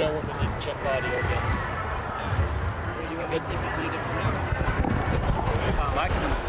Hold on 1 minute, check audio again. Mike?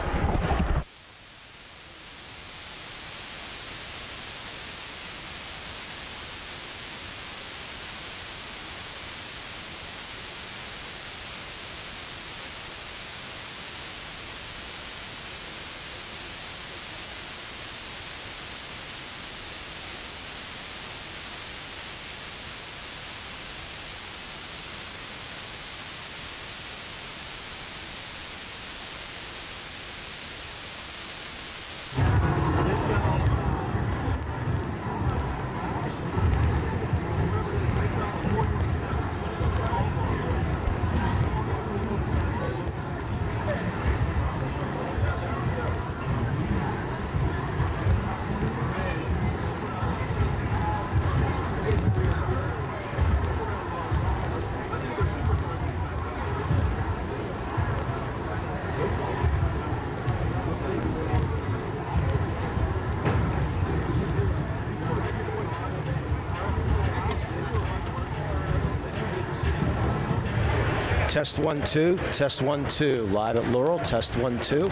Test 1 2, test 1 2, live at Laurel. Test 1 2,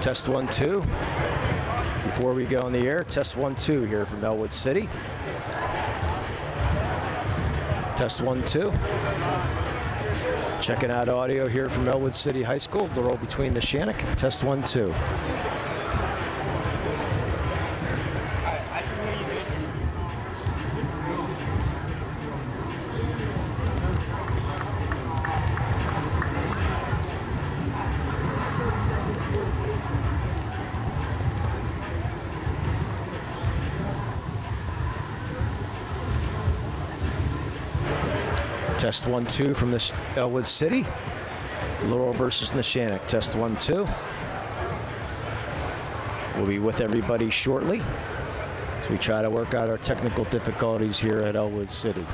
test 1 2. Before we go on the air, test 1 2 here from Elwood City. Test 1 2. Checking out audio here from Elwood City High School. Laurel between Neshannock. Test 1 2. Test 1 2 from this Elwood City. Laurel versus Neshannock. Test 1 2. We'll be with everybody shortly as we try to work out our technical difficulties here at Elwood City.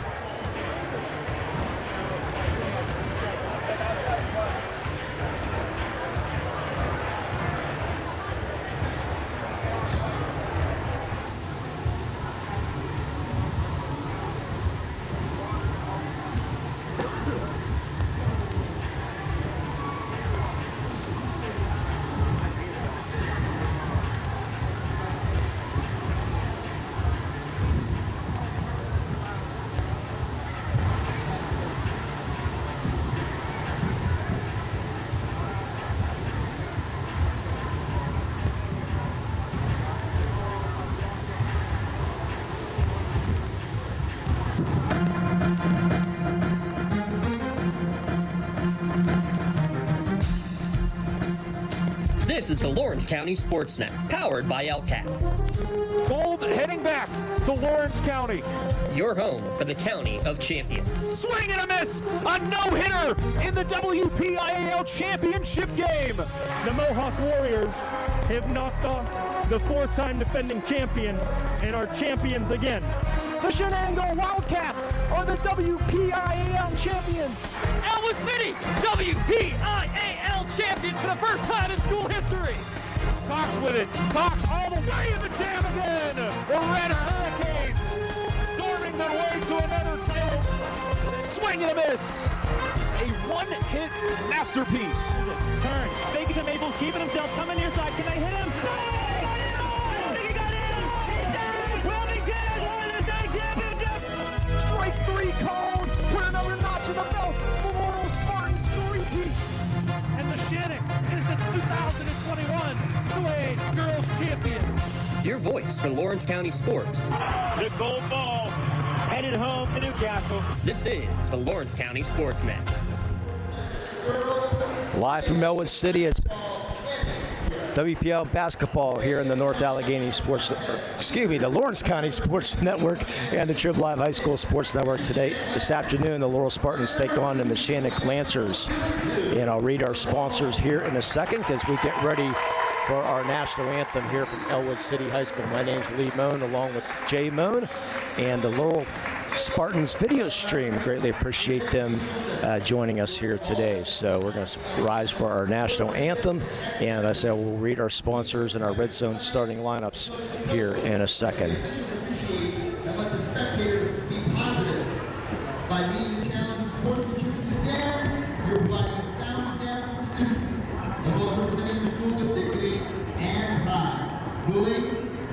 This is the Lawrence County SportsNet, powered by LCAT. Gold heading back to Lawrence County. Your home for the County of Champions. Swing and a miss! A no-hitter in the WPIAL Championship game. The Mohawk Warriors have knocked off the four-time defending champion and are champions again. The Shenango Wildcats are the WPIAL champions. Elwood City, WPIAL champions for the first time in school history. Cox with it. Cox all the way in the jam again. The Red Hurricanes storming their way to another title. Swing and a miss. A one-hit masterpiece. Turn. Faking to Maple, keeping himself, coming near side. Can they hit him? He got in. Well, he did. Strike three called. Put another notch in the belt for Laurel Spartans three-peat. And Neshannock is the 2021 2A Girls Champion. Your voice for Lawrence County sports. The gold ball headed home to Newcastle. This is the Lawrence County SportsNet. Live from Elwood City, it's WPL basketball here in the North Allegheny the Lawrence County Sports Network and the TRIB Live High School Sports Network today. This afternoon, the Laurel Spartans take on the Neshannock Lancers. And I'll read our sponsors here in a second as we get ready for our national anthem here from Elwood City High School. My name's Lee Moan, along with Jay Moan, and the Laurel Spartans video stream. Greatly appreciate them joining us here today. So we're going to rise for our national anthem, and I said we'll read our sponsors and our red zone starting lineups here in a second. I'd like the spectators Bullying,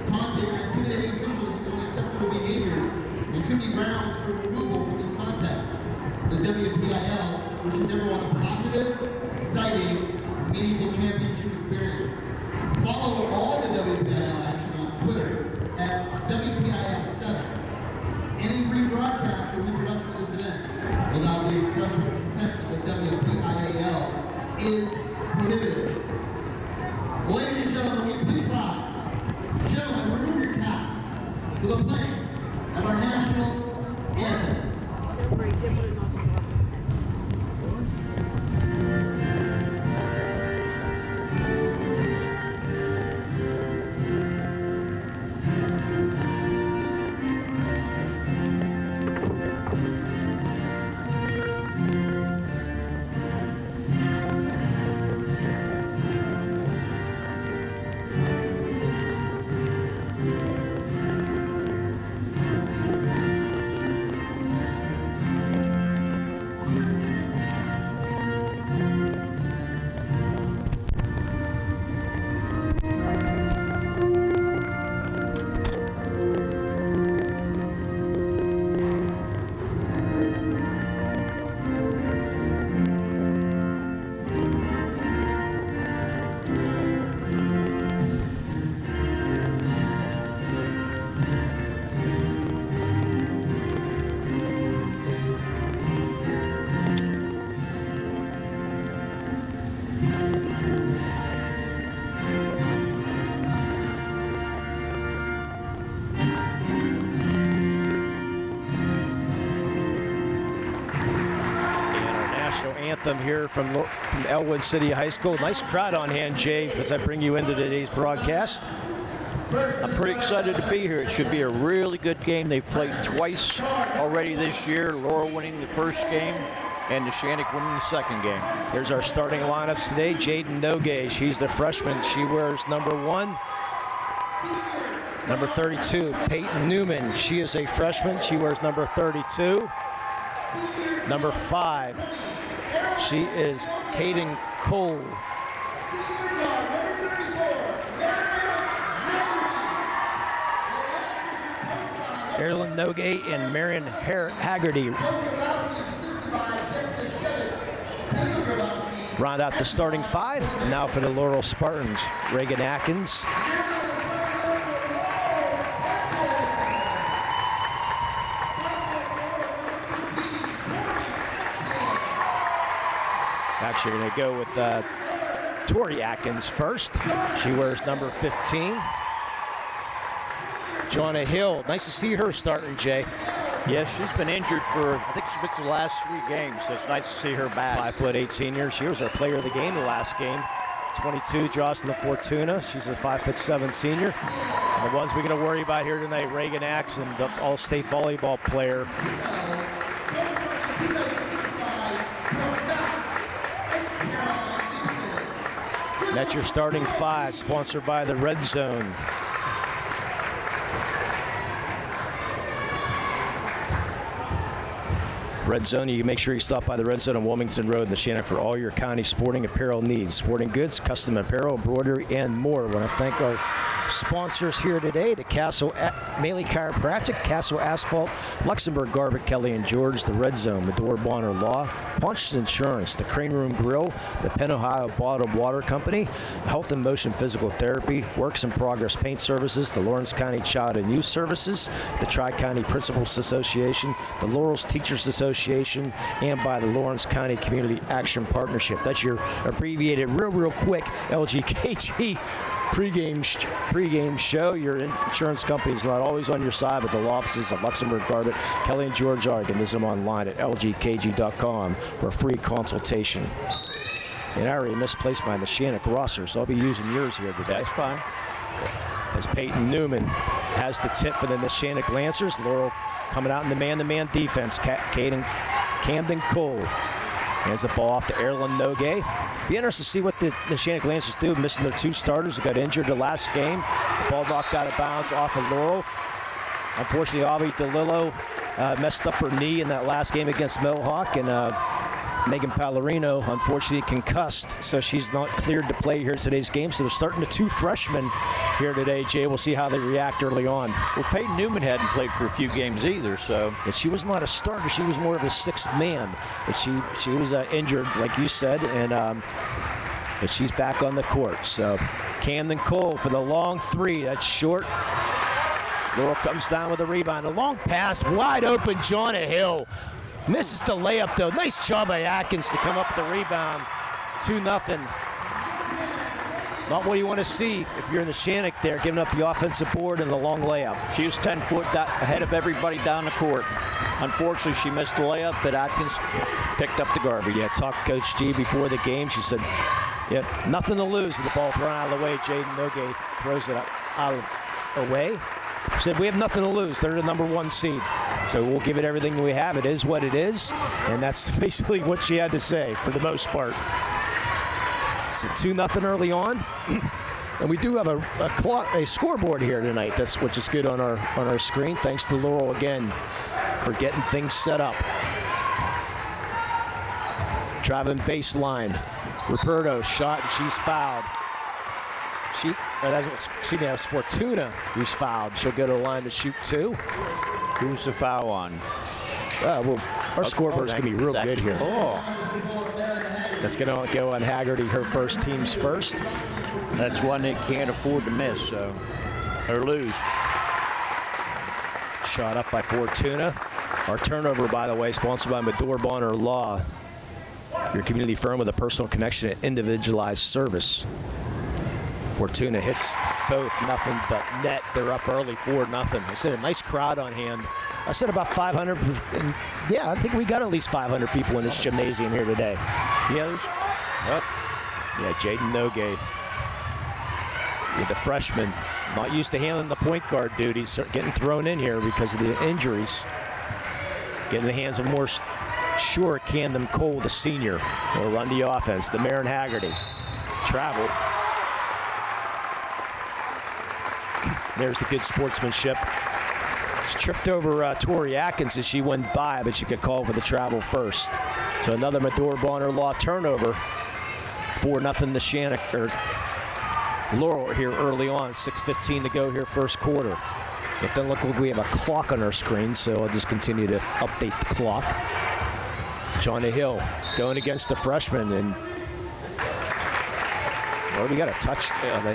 taunting, or intimidating officials is unacceptable behavior and could be grounds for removal from this context. The WPIL wishes everyone a positive, exciting, and meaningful championship experience. Follow all the WPIL action on Twitter at WPIL7. Any rebroadcast or reproduction of this event without the express written consent of the WPIAL is prohibited. Ladies and gentlemen, will you please rise? Gentlemen, remove your caps for the playing of our national anthem. Anthem here from Elwood City High School. Nice crowd on hand, Jay, as I bring you into today's broadcast. I'm pretty excited to be here. It should be a really good game. They've played twice already this year. Laurel winning the first game and Neshannock winning the second game. Here's our starting lineups today. Jaden Nogue, she's the freshman. She wears number 1. Number 32, Peyton Newman. She is a freshman. She wears number 32. Number 5, she is Caden Cole. Erin Nogue and Marion Haggerty round out the starting 5. Now for the Laurel Spartans, Reagan Atkins, actually going to go with Tori Atkins first. She wears number 15. Joanna Hill, nice to see her starting, Jay. Yes, she's been injured for, I think she's missed the last 3 games, so it's nice to see her back. 5'8" senior. She was our player of the game the last game. 22, Jocelyn Fortuna. She's a 5'7" senior. And the ones we're going to worry about here tonight, Reagan Axon, the All-State volleyball player. That's your starting 5, sponsored by the Red Zone. Red Zone, you can make sure you stop by the Red Zone on Wilmington Road in Neshannock for all your county sporting apparel needs. Sporting goods, custom apparel, embroidery, and more. I want to thank our sponsors here today, the Castle Maley Chiropractic, Castle Asphalt, Luxembourg Garbett, Kelly and George, the Red Zone, Medora Bonner Law, Punch's Insurance, the Crane Room Grill, the Penn Ohio Bottled Water Company, Health and Motion Physical Therapy, Works in Progress Paint Services, the Lawrence County Child and Youth Services, the Tri-County Principals Association, the Laurel's Teachers Association, and by the Lawrence County Community Action Partnership. That's your abbreviated, real quick LGKG pregame show. Your insurance company is not always on your side, but the law offices of Luxembourg Garbett, Kelly and George are. You can visit them online at lgkg.com for a free consultation. And I already misplaced my Neshannock roster, so I'll be using yours here today. That's fine. As Peyton Newman has the tip for the Neshannock Lancers. Laurel coming out in the man-to-man defense. Camden Cole hands the ball off to Erin Nogue. Be interested to see what the Neshannock Lancers do, missing their 2 starters who got injured the last game. The ball knocked out of bounds off of Laurel. Unfortunately, Avi DeLillo messed up her knee in that last game against Mohawk, and Megan Pallarino, unfortunately concussed, so she's not cleared to play here today's game. So they're starting the 2 freshmen here today, Jay. We'll see how they react early on. Well, Peyton Newman hadn't played for a few games either, so. And she was not a starter. She was more of a 6th man. But she was injured, like you said, and but she's back on the court. So Camden Cole for the long 3. That's short. Laurel comes down with a rebound. A long pass, wide open, Jonna Hill. Misses the layup, though. Nice job by Atkins to come up with the rebound. 2-0. Not what you want to see if you're in the Neshannock there, giving up the offensive board and the long layup. She was 10 foot ahead of everybody down the court. Unfortunately, she missed the layup, but Atkins picked up the garbage. Yeah, talked to Coach G before the game. She said, yeah, nothing to lose. And the ball thrown out of the way. Jaden Nogay throws it away. She said, we have nothing to lose. They're the #1 seed. So we'll give it everything we have. It is what it is. And that's basically what she had to say for the most part. It's a 2-0 early on. And we do have a scoreboard here tonight, which is good on our screen. Thanks to Laurel again for getting things set up. Driving baseline. Ruperto shot and she's fouled. That was Fortuna who's fouled. She'll go to the line to shoot 2. Who's the foul on? Well, our scoreboard's going to be real good here. Oh. That's going to go on Haggerty, her first, team's first. That's one they can't afford to miss, so, or lose. Shot up by Fortuna. Our turnover, by the way, sponsored by Medore Bonner Law, your community firm with a personal connection and individualized service. Fortuna hits both, nothing but net. They're up early, 4-0. I said a nice crowd on hand. I said about 500. And yeah, I think we got at least 500 people in this gymnasium here today. Yes. Yep. Yeah, Jaden Nogay, the freshman, not used to handling the point guard duties, getting thrown in here because of the injuries. Getting in the hands of more sure Camden Cole, the senior, will run the offense. The Marin Haggerty. Travel. There's the good sportsmanship. She tripped over Tori Atkins as she went by, but she could call for the travel first. So another Medore Bonner Law turnover. 4-0 Neshannock, or Laurel here early on. 6:15 to go here, first quarter. It doesn't look like we have a clock on our screen, so I'll just continue to update the clock. Jonna Hill going against the freshman, and well, we got a touch,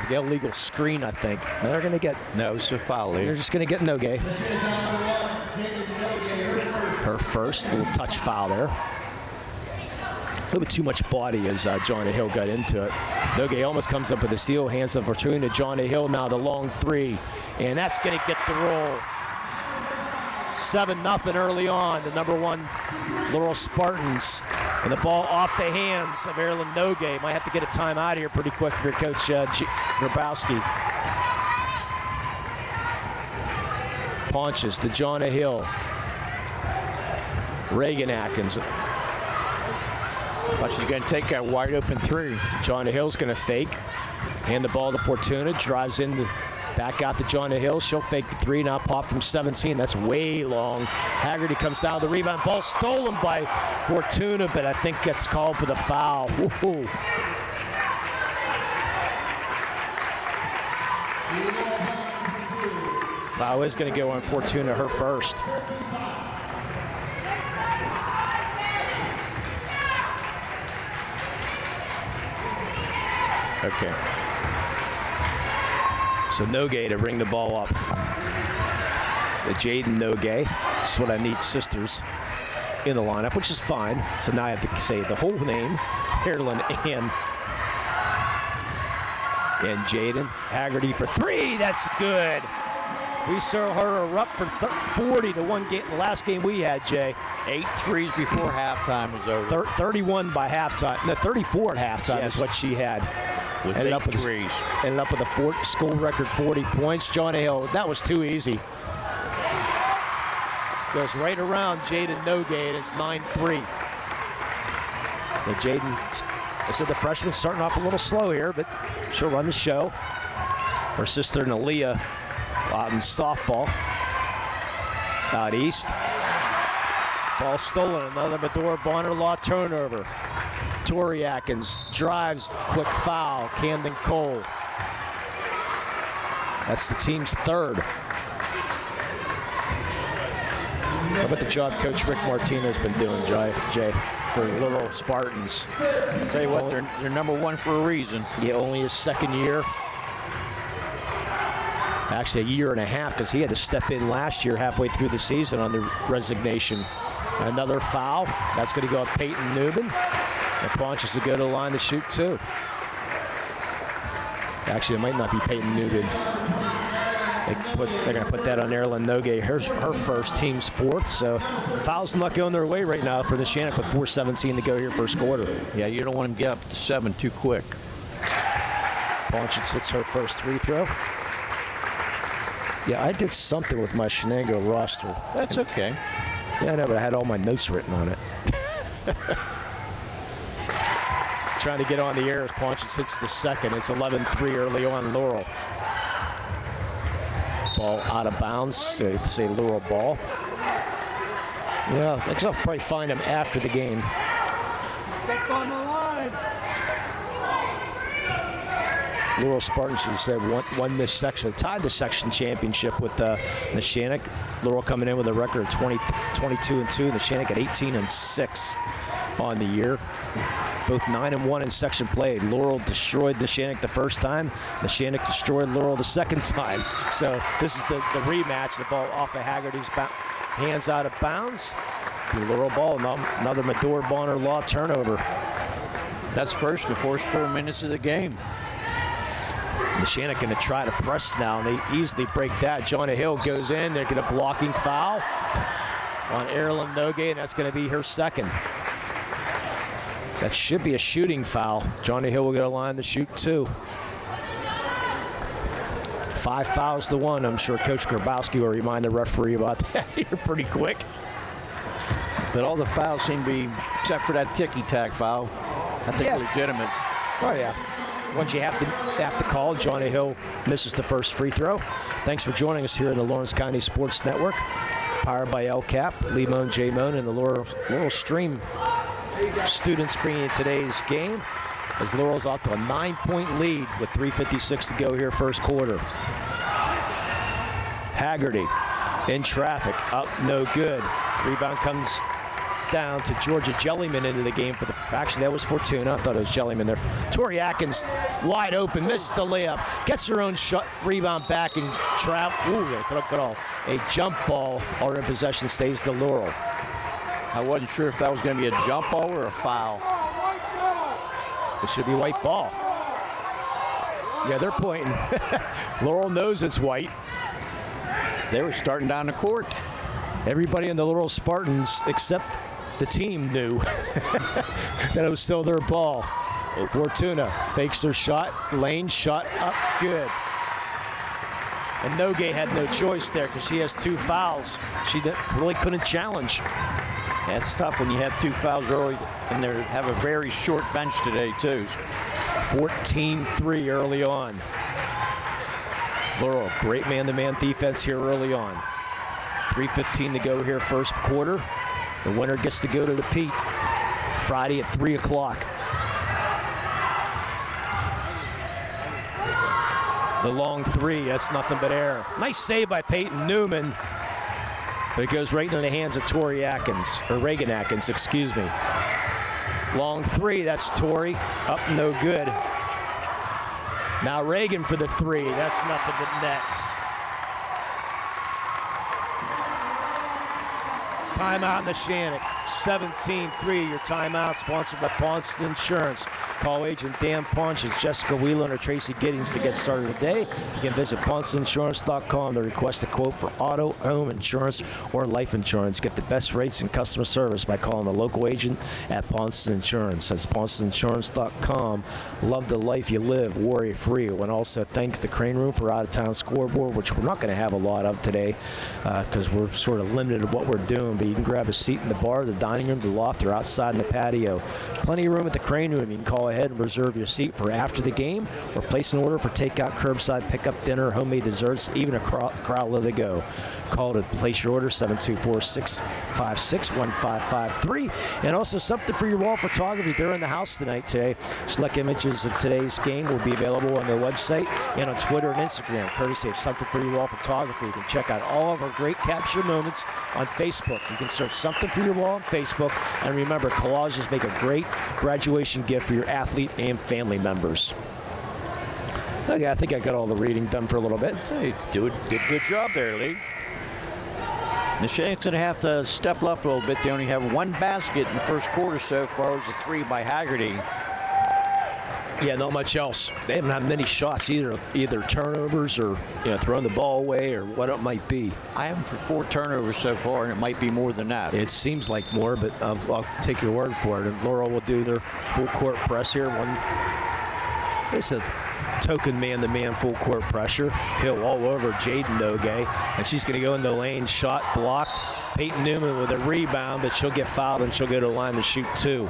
the illegal screen, I think. Now they're going to get. No, it's a foul. They're just going to get Nogay. Her first little touch foul there. A little bit too much body as Jonna Hill got into it. Nogay almost comes up with a steal, hands of Fortuna. Jonna Hill now the long 3, and that's going to get the roll. 7-0 early on. The #1 Laurel Spartans. And the ball off the hands of Erin Nogay. Might have to get a timeout here pretty quick for Coach Grabowski. Ponches to Jonna Hill. Reagan Atkins. But she's going to take that wide open 3. Jonna Hill's going to fake. Hand the ball to Fortuna. Drives in back out to Jonna Hill. She'll fake the 3. Now pop from 17. That's way long. Haggerty comes down the rebound. Ball stolen by Fortuna, but I think gets called for the foul. Woo-hoo. Foul is going to go on Fortuna, her first. Okay. So Nogay to bring the ball up. The Jaden Nogay. That's what I need, sisters in the lineup, which is fine. So now I have to say the whole name. Carolyn and Jaden. Haggerty for 3. That's good. We saw her erupt for 40 to 1 game. The last game we had, Jay. 8 threes before halftime was over. 31 by halftime. No, 34 at halftime is what she had. With ended 8 up with threes. Ended up with a school record 40 points. Jonna Hill, that was too easy. Goes right around Jaden Nogay, and it's 9-3. So Jaden, I said the freshman's starting off a little slow here, but she'll run the show. Her sister Nalia out in softball out east. Ball stolen, another Medora Bonner Law turnover. Tori Atkins drives, quick foul, Camden Cole. That's the team's third. How about the job Coach Rick Martinez has been doing, Jay, for Laurel Spartans? Tell you what, they're number one for a reason. Yeah, only his second year. Actually, a year and a half, because he had to step in last year halfway through the season on the resignation. Another foul. That's going to go on Peyton Newman. And Ponches to go to the line to shoot two. Actually, it might not be Peyton Newman. They're going to put that on Erilyn Nogue. Her first, team's fourth. So fouls not going their way right now for the Neshannock with 4:17 to go here first quarter. Yeah, you don't want him to get up to 7 too quick. Ponches hits her first free throw. Yeah, I did something with my Shenango roster. That's okay. Yeah, I know, but I had all my notes written on it. Trying to get on the air as Ponches hits the second. It's 11-3 early on Laurel. Ball out of bounds, so say Laurel ball. Yeah, I guess I'll probably find him after the game. Step on the line. Laurel Spartans, as I said, won this section, tied the section championship with Neshannock. Laurel coming in with a record of 22-2. Neshannock at 18-6 on the year. Both 9-1 in section play. Laurel destroyed Neshannock the first time. Neshannock destroyed Laurel the second time. So this is the rematch. The ball off of Haggerty's hands out of bounds. The Laurel ball, another Medora Bonner Law turnover. That's first in the first 4 minutes of the game. Neshannock going to try to press now, and they easily break that. Johnny Hill goes in. They're going to blocking foul on Erilyn Nogue, and that's going to be her second. That should be a shooting foul. Johnny Hill will get a line to shoot two. 5 fouls to 1. I'm sure Coach Grabowski will remind the referee about that here pretty quick. But all the fouls seem to be, except for that ticky-tack foul, I think legitimate. Oh, yeah. Once you have to call, Johnny Hill misses the first free throw. Thanks for joining us here in the Lawrence County Sports Network. Powered by LCAP, Lee Moan, J Moan, and the Laurel Stream students bringing you today's game as Laurel's off to a 9-point lead with 3:56 to go here first quarter. Haggerty in traffic, up, no good. Rebound comes down to Georgia Jellyman into the game for the. Actually, that was Fortuna. I thought it was Jellyman there. Tori Atkins wide open, misses the layup, gets her own shot, rebound back and trap. Ooh, they could have all. A jump ball or in possession stays to Laurel. I wasn't sure if that was going to be a jump ball or a foul. It should be white ball. Yeah, they're pointing. Laurel knows it's white. They were starting down the court. Everybody in the Laurel Spartans except the team knew that it was still their ball. Fortuna fakes their shot. Lane shot up good. And Nogue had no choice there because she has 2 fouls. She really couldn't challenge. Yeah, it's tough when you have 2 fouls early and they have a very short bench today, too. 14-3 early on. Laurel, great man-to-man defense here early on. 3:15 to go here first quarter. The winner gets to go to the Pete Friday at 3 o'clock. The long three, that's nothing but air. Nice save by Peyton Newman. But it goes right into the hands of Tori Atkins, or Reagan Atkins, excuse me. Long three, that's Tori. Up, no good. Now Reagan for the three, that's nothing but net. Timeout in the Neshannock. 17-3, your timeout sponsored by Ponce Insurance. Call agent Dan Ponches, Jessica Whelan, or Tracy Giddings to get started today. You can visit PonceInsurance.com to request a quote for auto, home insurance, or life insurance. Get the best rates and customer service by calling the local agent at Ponce Insurance. That's PonceInsurance.com. Love the life you live, worry-free. And also thanks the Crane Room for out-of-town scoreboard, which we're not going to have a lot of today because we're sort of limited to what we're doing. But you can grab a seat in the bar. the dining room, the loft, or outside in the patio. Plenty of room at the crane room. You can call ahead and reserve your seat for after the game, or place an order for takeout, curbside pickup, dinner, homemade desserts, even a crowd to go. Call to place your order, 724-656-1553. And also something for your wall photography. They're in the house today. Select images of today's game will be available on their website and on Twitter and Instagram, courtesy of Something for Your Wall Photography. You can check out all of our great capture moments on Facebook. You can search Something for Your Wall on Facebook. And remember, collages make a great graduation gift for your athlete and family members. Okay, I think I got all the reading done for a little bit. Hey, did a good job there, Lee. Neshannock's going to have to step up a little bit. They only have one basket in the first quarter so far. It was a 3 by Haggerty. Yeah, not much else. They haven't had many shots either turnovers or throwing the ball away or what it might be. I have them for 4 turnovers so far, and it might be more than that. It seems like more, but I'll take your word for it. And Laurel will do their full court press here. It's a token man-to-man full court pressure. Hill all over Jaden Nogue, and she's going to go in the lane. Shot blocked. Peyton Newman with a rebound, but she'll get fouled and she'll go to the line to shoot 2.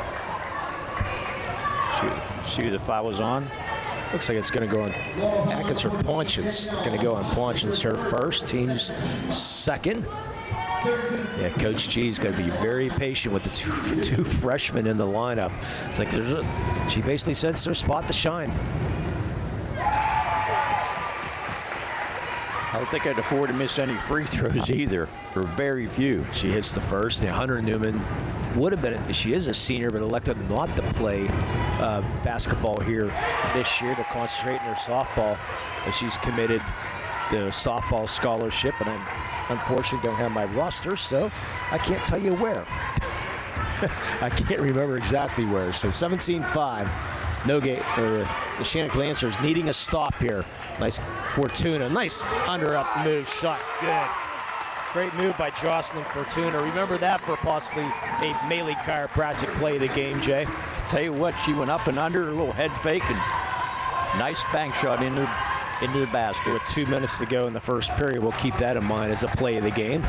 See who the foul was on? Looks like it's going to go on Atkins or Ponchins. Going to go on Ponchins her first. Team's second. Yeah, Coach G's going to be very patient with the two freshmen in the lineup. It's like she basically said it's their spot to shine. I don't think I'd afford to miss any free throws either, or very few. She hits the first. Hunter Newman would have been, she is a senior, but elected not to play basketball here this year to concentrate in her softball. But she's committed to softball scholarship, and I unfortunately don't have my roster, so I can't tell you where. I can't remember exactly where. So 17-5. Nogate, or the Neshannock Lancers needing a stop here. Nice Fortuna. Nice under-up move. Shot good. Great move by Jocelyn Fortuna. Remember that for possibly a Melee chiropractic play of the game, Jay. Tell you what, she went up and under, a little head fake, and nice bank shot into the basket. With 2 minutes to go in the first period, we'll keep that in mind as a play of the game.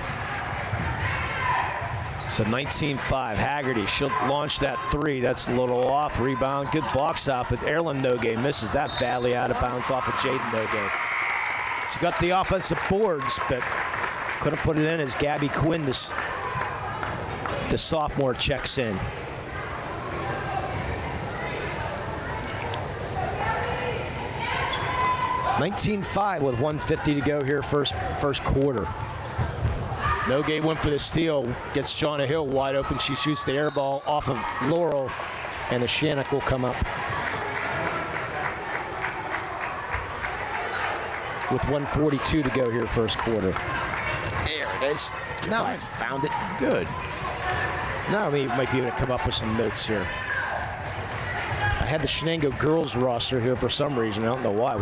So 19-5, Haggerty, she'll launch that 3. That's a little off. Rebound, good box out, but Erlen Nogue misses that badly out of bounds off of Jaden Nogue. She got the offensive boards, but couldn't put it in as Gabby Quinn, the sophomore, checks in. $19-5 with 1:50 to go here first quarter. Nogue went for the steal, gets Shauna Hill wide open. She shoots the air ball off of Laurel, and the Neshannock will come up with 1:42 to go here first quarter. There it is. Now I found it. Good. Now we might be able to come up with some notes here. I had the Shenango girls roster here for some reason. I don't know why.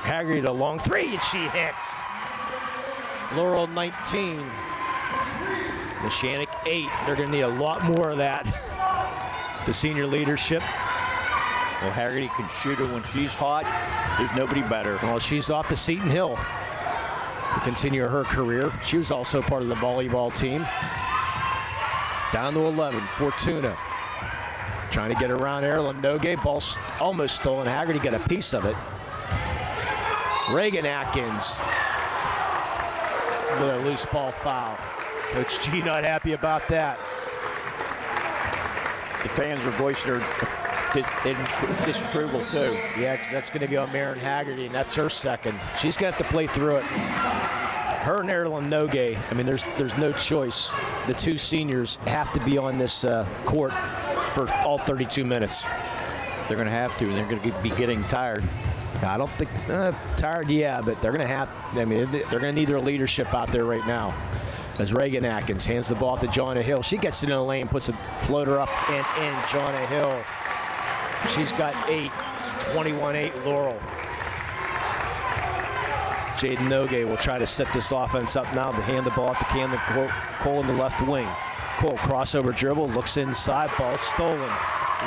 Haggerty a long 3, and she hits. Laurel 19. Neshannock 8. They're going to need a lot more of that. The senior leadership. Well, Haggerty can shoot her when she's hot. There's nobody better. Well, she's off to Seton Hill to continue her career. She was also part of the volleyball team. Down to 11. Fortuna trying to get around Erlen Nogue. Ball almost stolen. Haggerty got a piece of it. Reagan Atkins with a loose ball foul. Coach G not happy about that. The fans are voicing their disapproval too. Yeah, because that's going to be on Maren Haggerty, and that's her second. She's going to have to play through it. Her and Erlen Nogue, I mean, there's no choice. The two seniors have to be on this court for all 32 minutes. They're going to have to, and they're going to be getting tired. I don't think tired, yeah, but they're going to have. I mean, they're going to need their leadership out there right now. As Reagan Atkins hands the ball to Jonna Hill. She gets it in the lane, puts a floater up and in. Jonna Hill. She's got 8. It's 21-8 Laurel. Jaden Nogue will try to set this offense up now to hand the ball to Camden Cole in the left wing. Cole crossover dribble, looks inside, ball stolen.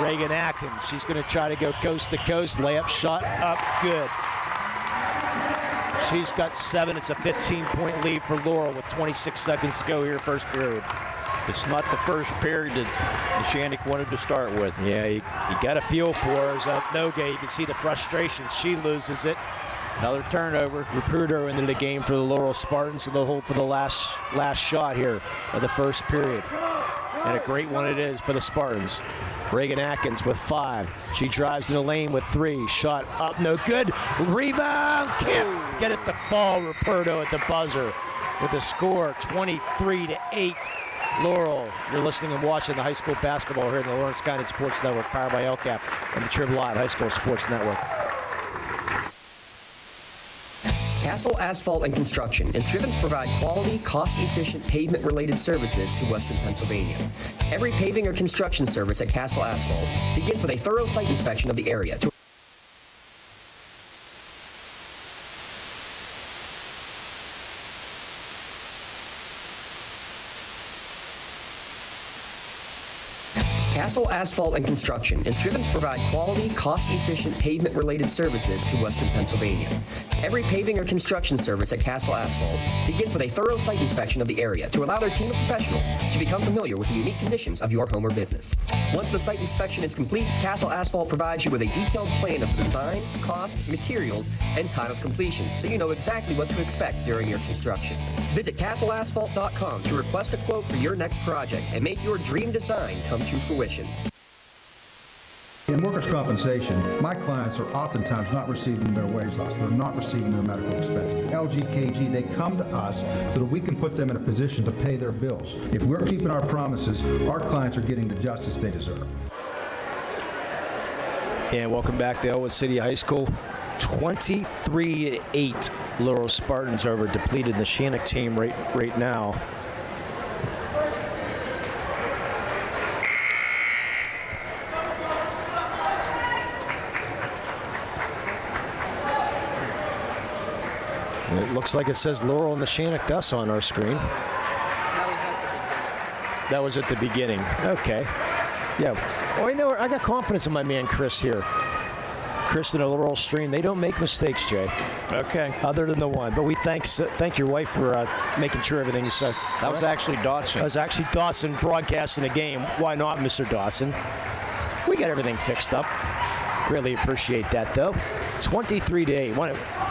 Reagan Atkins, she's going to try to go coast to coast. Layup shot up, good. She's got 7. It's a 15-point lead for Laurel with 26 seconds to go here first period. It's not the first period that Neshannock wanted to start with. Yeah, you got a feel for her. Noga, you can see the frustration. She loses it. Another turnover. Raputo into the game for the Laurel Spartans, and they'll hold for the last shot here of the first period. And a great one it is for the Spartans. Reagan Atkins with 5. She drives in the lane with 3. Shot up, no good. Rebound, can't get it to fall. Raputo at the buzzer with the score 23-8. Laurel, you're listening and watching the high school basketball here in the Lawrence County Sports Network, powered by LCAP and the TRIB Live High School Sports Network. Castle Asphalt and Construction is driven to provide quality, cost-efficient pavement-related services to Western Pennsylvania. Every paving or construction service at Castle Asphalt begins with a thorough site inspection of the area. Castle Asphalt and Construction is driven to provide quality, cost-efficient pavement-related services to Western Pennsylvania. Every paving or construction service at Castle Asphalt begins with a thorough site inspection of the area to allow their team of professionals to become familiar with the unique conditions of your home or business. Once the site inspection is complete, Castle Asphalt provides you with a detailed plan of the design, cost, materials, and time of completion, so you know exactly what to expect during your construction. Visit castleasphalt.com to request a quote for your next project and make your dream design come to fruition. In workers' compensation, my clients are oftentimes not receiving their wage loss. They're not receiving their medical expenses. LGKG, they come to us so that we can put them in a position to pay their bills. If we're keeping our promises, our clients are getting the justice they deserve. And welcome back to Elwood City High School. 23-8 Laurel Spartans over depleted Neshannock team right now. It looks like it says Laurel and Neshannock Dust on our screen. That was at the beginning. Okay. Yeah. Oh, I know. I got confidence in my man Chris here. Chris and the Laurel stream, they don't make mistakes, Jay. Okay. Other than the one. But we thank your wife for making sure everything's That was actually Dotson. That was actually Dawson broadcasting the game. Why not, Mr. Dawson? We got everything fixed up. Greatly appreciate that, though. 23-8.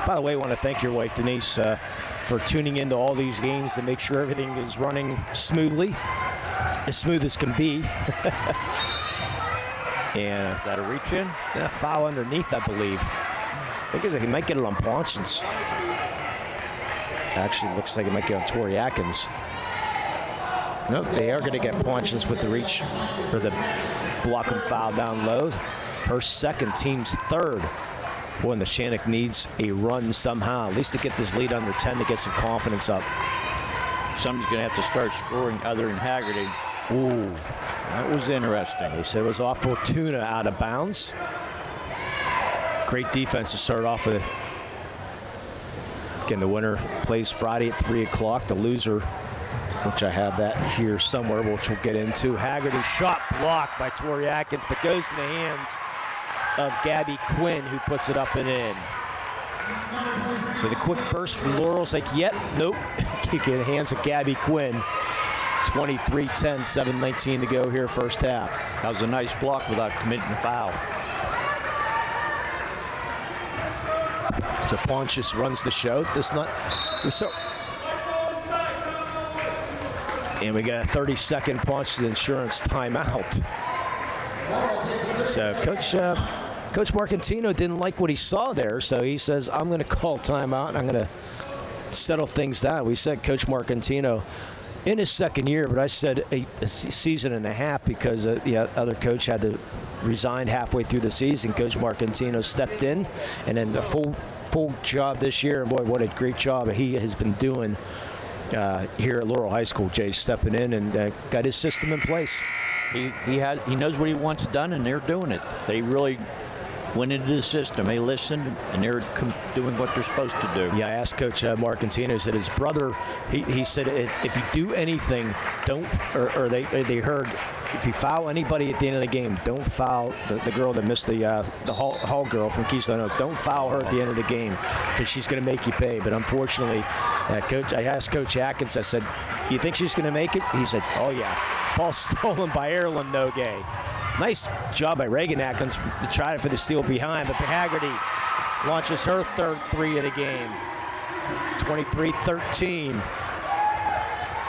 By the way, I want to thank your wife, Denise, for tuning into all these games to make sure everything is running smoothly, as smooth as can be. And is that a reach in? A foul underneath, I believe. I think he might get it on Paunchins. Actually, looks like it might get on Tori Atkins. Nope, they are going to get Paunchins with the reach for the block and foul down low. Her second, team's third. Boy, and Neshannock needs a run somehow, at least to get this lead under 10 to get some confidence up. Somebody's going to have to start scoring other than Haggerty. Ooh, that was interesting. They said it was off Fortuna out of bounds. Great defense to start off with. Again, the winner plays Friday at 3 o'clock. The loser, which I have that here somewhere, which we'll get into. Haggerty shot blocked by Tori Atkins, but goes in the hands of Gabby Quinn, who puts it up and in. So the quick burst from Laurel's like, yep, nope. Kick in the hands of Gabby Quinn. 23-10, 7:19 to go here, first half. That was a nice block without committing a foul. So Pontius runs the show. And we got a 30-second Pontius insurance timeout. So Coach Marcantino didn't like what he saw there, so he says, I'm going to call timeout, and I'm going to settle things down. We said Coach Marcantino in his second year, but I said a season and a half because the other coach had to resign halfway through the season. Coach Marcantino stepped in, and then the full job this year. And boy, what a great job he has been doing here at Laurel High School. Jay stepping in and got his system in place. He knows what he wants done, and they're doing it. They really went into the system. They listened, and they're doing what they're supposed to do. Yeah, I asked Coach Marcantino, said his brother, he said if you do anything, don't, or they heard, if you foul anybody at the end of the game, don't foul the girl that missed the Hall girl from Keystone Oak. Don't foul her at the end of the game because she's going to make you pay. But unfortunately, I asked Coach Atkins, I said, you think she's going to make it? He said, oh, yeah. Ball stolen by Erlen Nogay. Nice job by Reagan Atkins to try for the steal behind, but Haggerty launches her third three of the game. 23-13.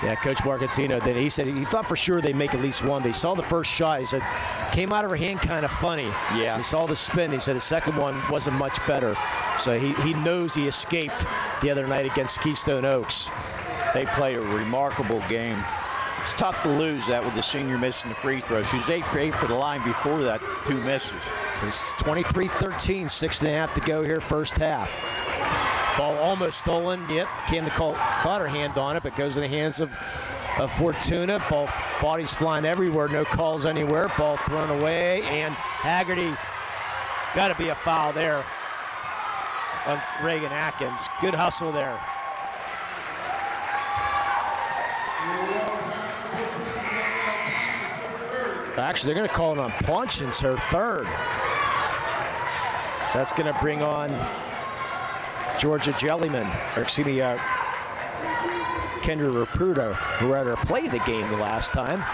Yeah, Coach Marcantino, then he said he thought for sure they'd make at least one. They saw the first shot. He said, came out of her hand kind of funny. Yeah. He saw the spin. He said the second one wasn't much better. So he knows he escaped the other night against Keystone Oaks. They play a remarkable game. It's tough to lose that with the senior missing the free throw. She was 8 for 8 for the line before that, 2 misses. So it's 23-13, 6.5 to go here, first half. Ball almost stolen. Yep, Cam caught her hand on it, but goes in the hands of Fortuna. Bodies flying everywhere, no calls anywhere. Ball thrown away, and Haggerty, got to be a foul there on Reagan Atkins. Good hustle there. Actually, they're going to call it on Ponchins, her third. So that's going to bring on Georgia Jellyman, or excuse me, Kendra Raputo, who rather played the game the last time.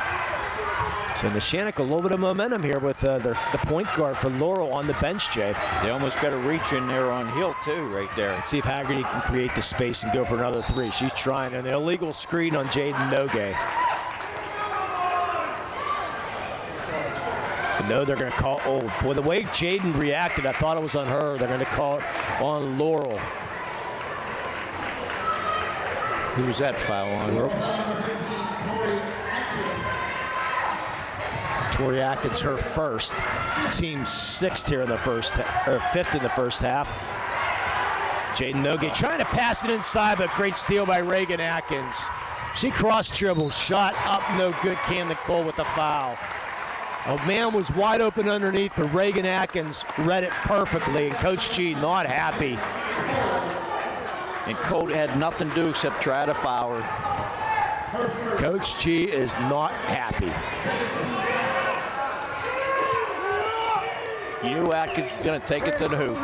So Neshannock, a little bit of momentum here with the point guard for Laurel on the bench, Jay. They almost got a reach in there on Hill, too, right there. Let's see if Haggerty can create the space and go for another three. She's trying an illegal screen on Jaden Nogay. No, they're going to call, oh boy, the way Jaden reacted, I thought it was on her. They're going to call it on Laurel. Who was that foul on? Tori Atkins, her first. Team sixth here in the first, or fifth in the first half. Jaden Nogay trying to pass it inside, but great steal by Reagan Atkins. She cross-dribbled, shot up, no good. Cam Nicole with the foul. A man was wide open underneath, but Reagan Atkins read it perfectly, and Coach G not happy. And Colt had nothing to do except try to foul her. Coach G is not happy. You knew Atkins was going to take it to the hoop.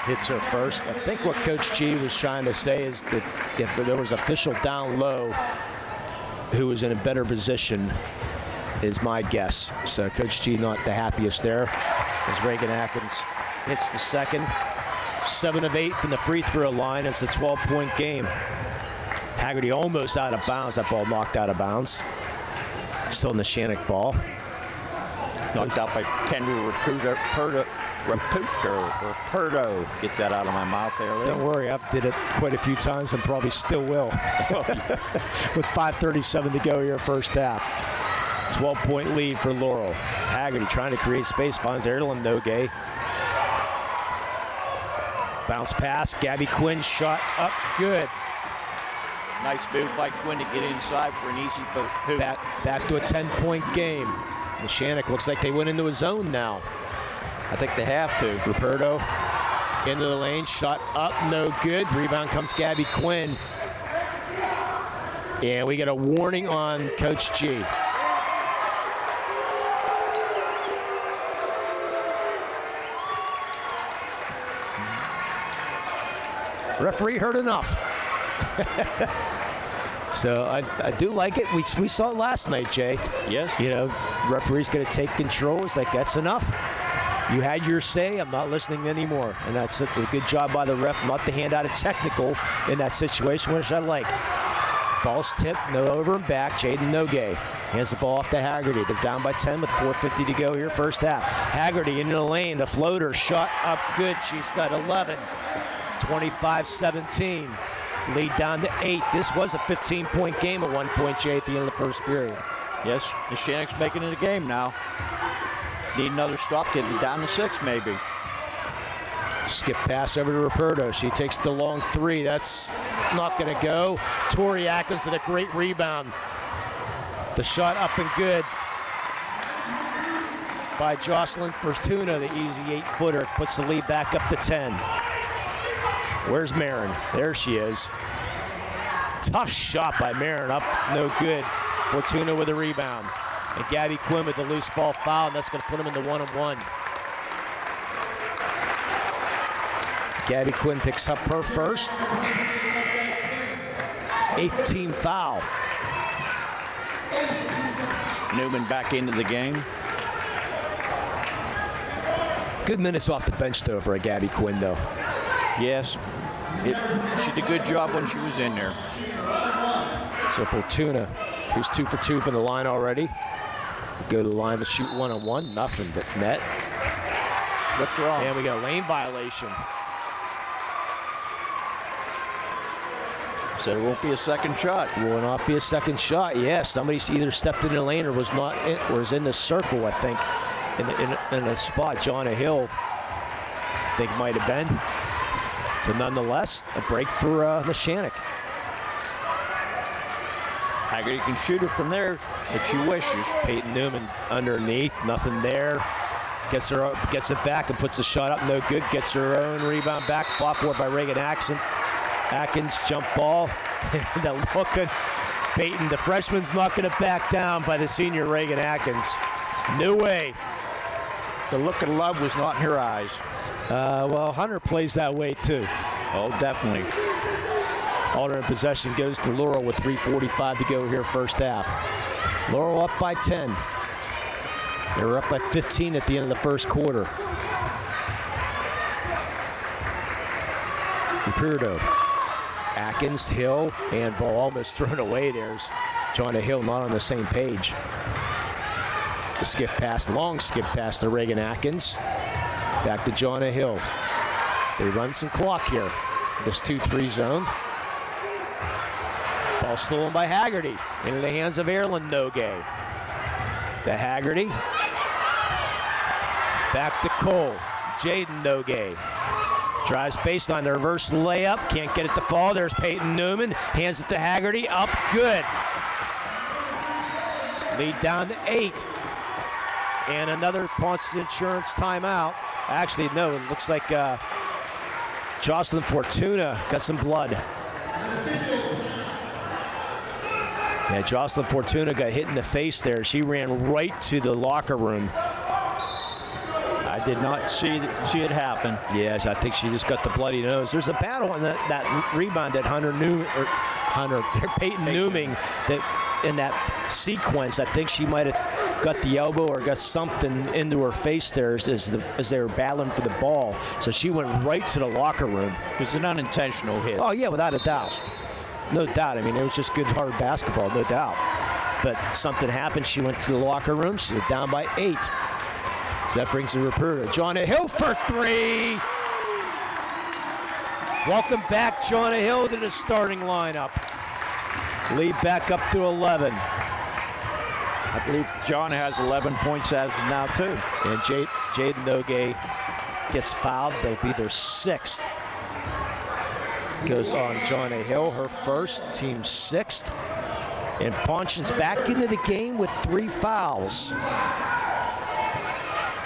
Hits her first. I think what Coach G was trying to say is that if there was official down low who was in a better position, is my guess. So Coach G not the happiest there as Reagan Atkins hits the second. 7 of 8 from the free throw line. It's a 12-point game. Haggerty almost out of bounds. That ball knocked out of bounds. Still Neshannock ball. Knocked out by Kendra Raputo. Get that out of my mouth there, Lee. Don't worry, I did it quite a few times and probably still will. With 5:37 to go here first half. 12-point lead for Laurel. Haggerty trying to create space, finds Erlen Nogay. Bounce pass, Gabby Quinn shot up, good. Nice move by Quinn to get inside for an easy hoop. Back to a 10-point game. Neshannock looks like they went into a zone now. I think they have to. Ruperto into the lane, shot up, no good. Rebound comes Gabby Quinn. And we get a warning on Coach G. Referee heard enough. So I do like it. We saw it last night, Jay. Yes. You know, referee's going to take control. It's like, that's enough. You had your say. I'm not listening anymore. And that's a good job by the ref not to hand out a technical in that situation, which I like. Ball's tipped, no over and back. Jaden Nogay hands the ball off to Haggerty. They're down by 10 with 4:50 to go here first half. Haggerty into the lane. The floater shot up good. She's got 11. 25-17. Lead down to 8. This was a 15-point game at one point, Jay, at the end of the first period. Yes, Neshannock's making it a game now. Need another stop, getting down to 6 maybe. Skip pass over to Ruperto. She takes the long three. That's not going to go. Tori Atkins with a great rebound. The shot up and good. by Jocelyn Fortuna. The easy 8-footer puts the lead back up to 10. Where's Marin? There she is. Tough shot by Marin, up, no good. Fortuna with a rebound. And Gabby Quinn with the loose ball foul, and that's going to put him in the 1-on-1. Gabby Quinn picks up her first. 8th team foul. Newman back into the game. Good minutes off the bench, though, for a Gabby Quinn, though. Yes, she did a good job when she was in there. So Fortuna, who's 2 for 2 from the line already. Go to the line to shoot 1-on-1, nothing but net. What's wrong? And we got a lane violation. So there won't be a second shot. Will not be a second shot. Yeah, somebody's either stepped in the lane or was not in, or is in the circle, I think, in the spot. Jonna Hill, I think, might have been. So nonetheless, a break for Neshannock. Haggerty can shoot it from there if she wishes. Peyton Newman underneath, nothing there. Gets it back and puts the shot up, no good. Gets her own rebound back, fought for by Reagan Atkins, jump ball. The look at Peyton, the freshman's not going to back down by the senior Reagan Atkins. No way. The look of love was not in her eyes. Well, Hunter plays that way too. Oh, definitely. Alternate possession goes to Laurel with 3:45 to go here first half. Laurel up by 10. They were up by 15 at the end of the first quarter. Ruperto, Atkins, Hill, and ball almost thrown away. There's Jonna Hill not on the same page. The skip pass, long skip pass to Reagan Atkins. Back to Jonna Hill. They run some clock here. This 2-3 zone. Ball stolen by Haggerty into the hands of Erlen Nogay. To Haggerty. Back to Cole. Jaden Nogay. Drives baseline, the reverse layup. Can't get it to fall. There's Peyton Newman. Hands it to Haggerty. Up good. Lead down to 8. And another Pawnee Insurance timeout. Actually, no, it looks like Jocelyn Fortuna got some blood. Yeah, Jocelyn Fortuna got hit in the face there. She ran right to the locker room. I did not see it happen. Yes, I think she just got the bloody nose. There's a battle on that rebound that Peyton Newman, that in that sequence. I think she might have got the elbow or got something into her face there as they were battling for the ball. So she went right to the locker room. It was an unintentional hit. Oh yeah, without a doubt. No doubt. I mean, it was just good, hard basketball, no doubt. But something happened. She went to the locker room. She was down by 8. So that brings the Ruperto. Jonna Hill for 3. Welcome back, Jonna Hill, to the starting lineup. Lead back up to 11. I believe John has 11 points as of now, too. And Jaden Nogay gets fouled. That'll be their 6th. Goes on Jonna Hill, her first, team 6th. And Ponchon's back into the game with 3 fouls.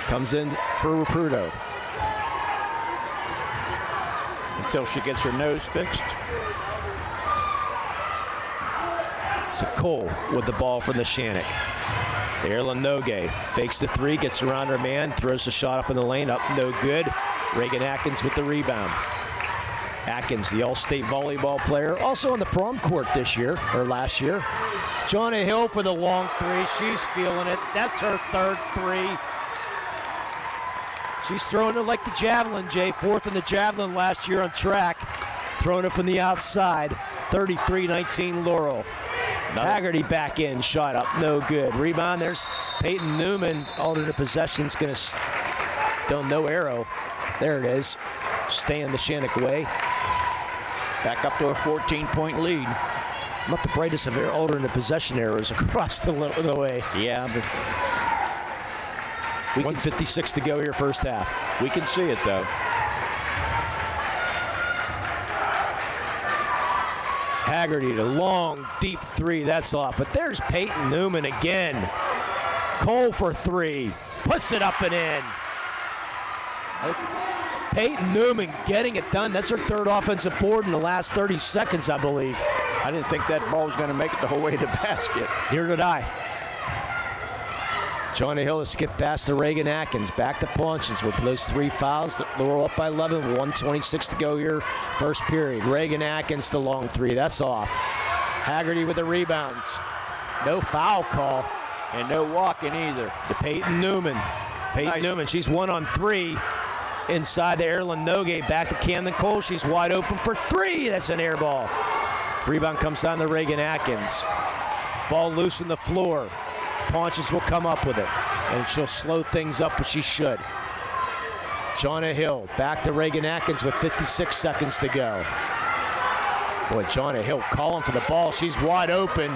Comes in for Ruperto. Until she gets her nose fixed. So Cole with the ball from Neshannock. Erlen Nogay fakes the 3, gets around her man, throws the shot up in the lane, up no good. Reagan Atkins with the rebound. Atkins, the All-State volleyball player, also on the prom court this year, or last year. Jonna Hill for the long 3. She's feeling it. That's her 3rd 3. She's throwing it like the javelin, Jay. 4th in the javelin last year on track. Throwing it from the outside. 33-19 Laurel. Haggerty back in, shot up, no good. Rebound, there's Peyton Newman. Alternate possession's gonna, no arrow. There it is. Staying the Neshannock way. Back up to a 14-point lead. Not the brightest of alternate possession arrows across the way. Yeah, but 1:56 to go here first half. We can see it, though. Haggerty, the long, deep 3, that's off. But there's Peyton Newman again. Cole for 3. puts it up and in. Peyton Newman getting it done. That's her third offensive board in the last 30 seconds, I believe. I didn't think that ball was going to make it the whole way to the basket. Neither did I. Johnny Hill has skipped past to Reagan Atkins. Back to Paunchins with those 3 fouls. Laurel up by 11, 1:26 to go here. First period. Reagan Atkins to long 3. That's off. Haggerty with the rebounds. No foul call. And no walking either. To Peyton Newman. Peyton Newman, she's 1 on 3. Inside the Erlen Nogue. Back to Camden Cole. She's wide open for 3. That's an air ball. Rebound comes down to Reagan Atkins. Ball loose on the floor. Paunches will come up with it, and she'll slow things up, but she should. Jonna Hill back to Reagan Atkins with 56 seconds to go. Boy, Jonna Hill calling for the ball. She's wide open.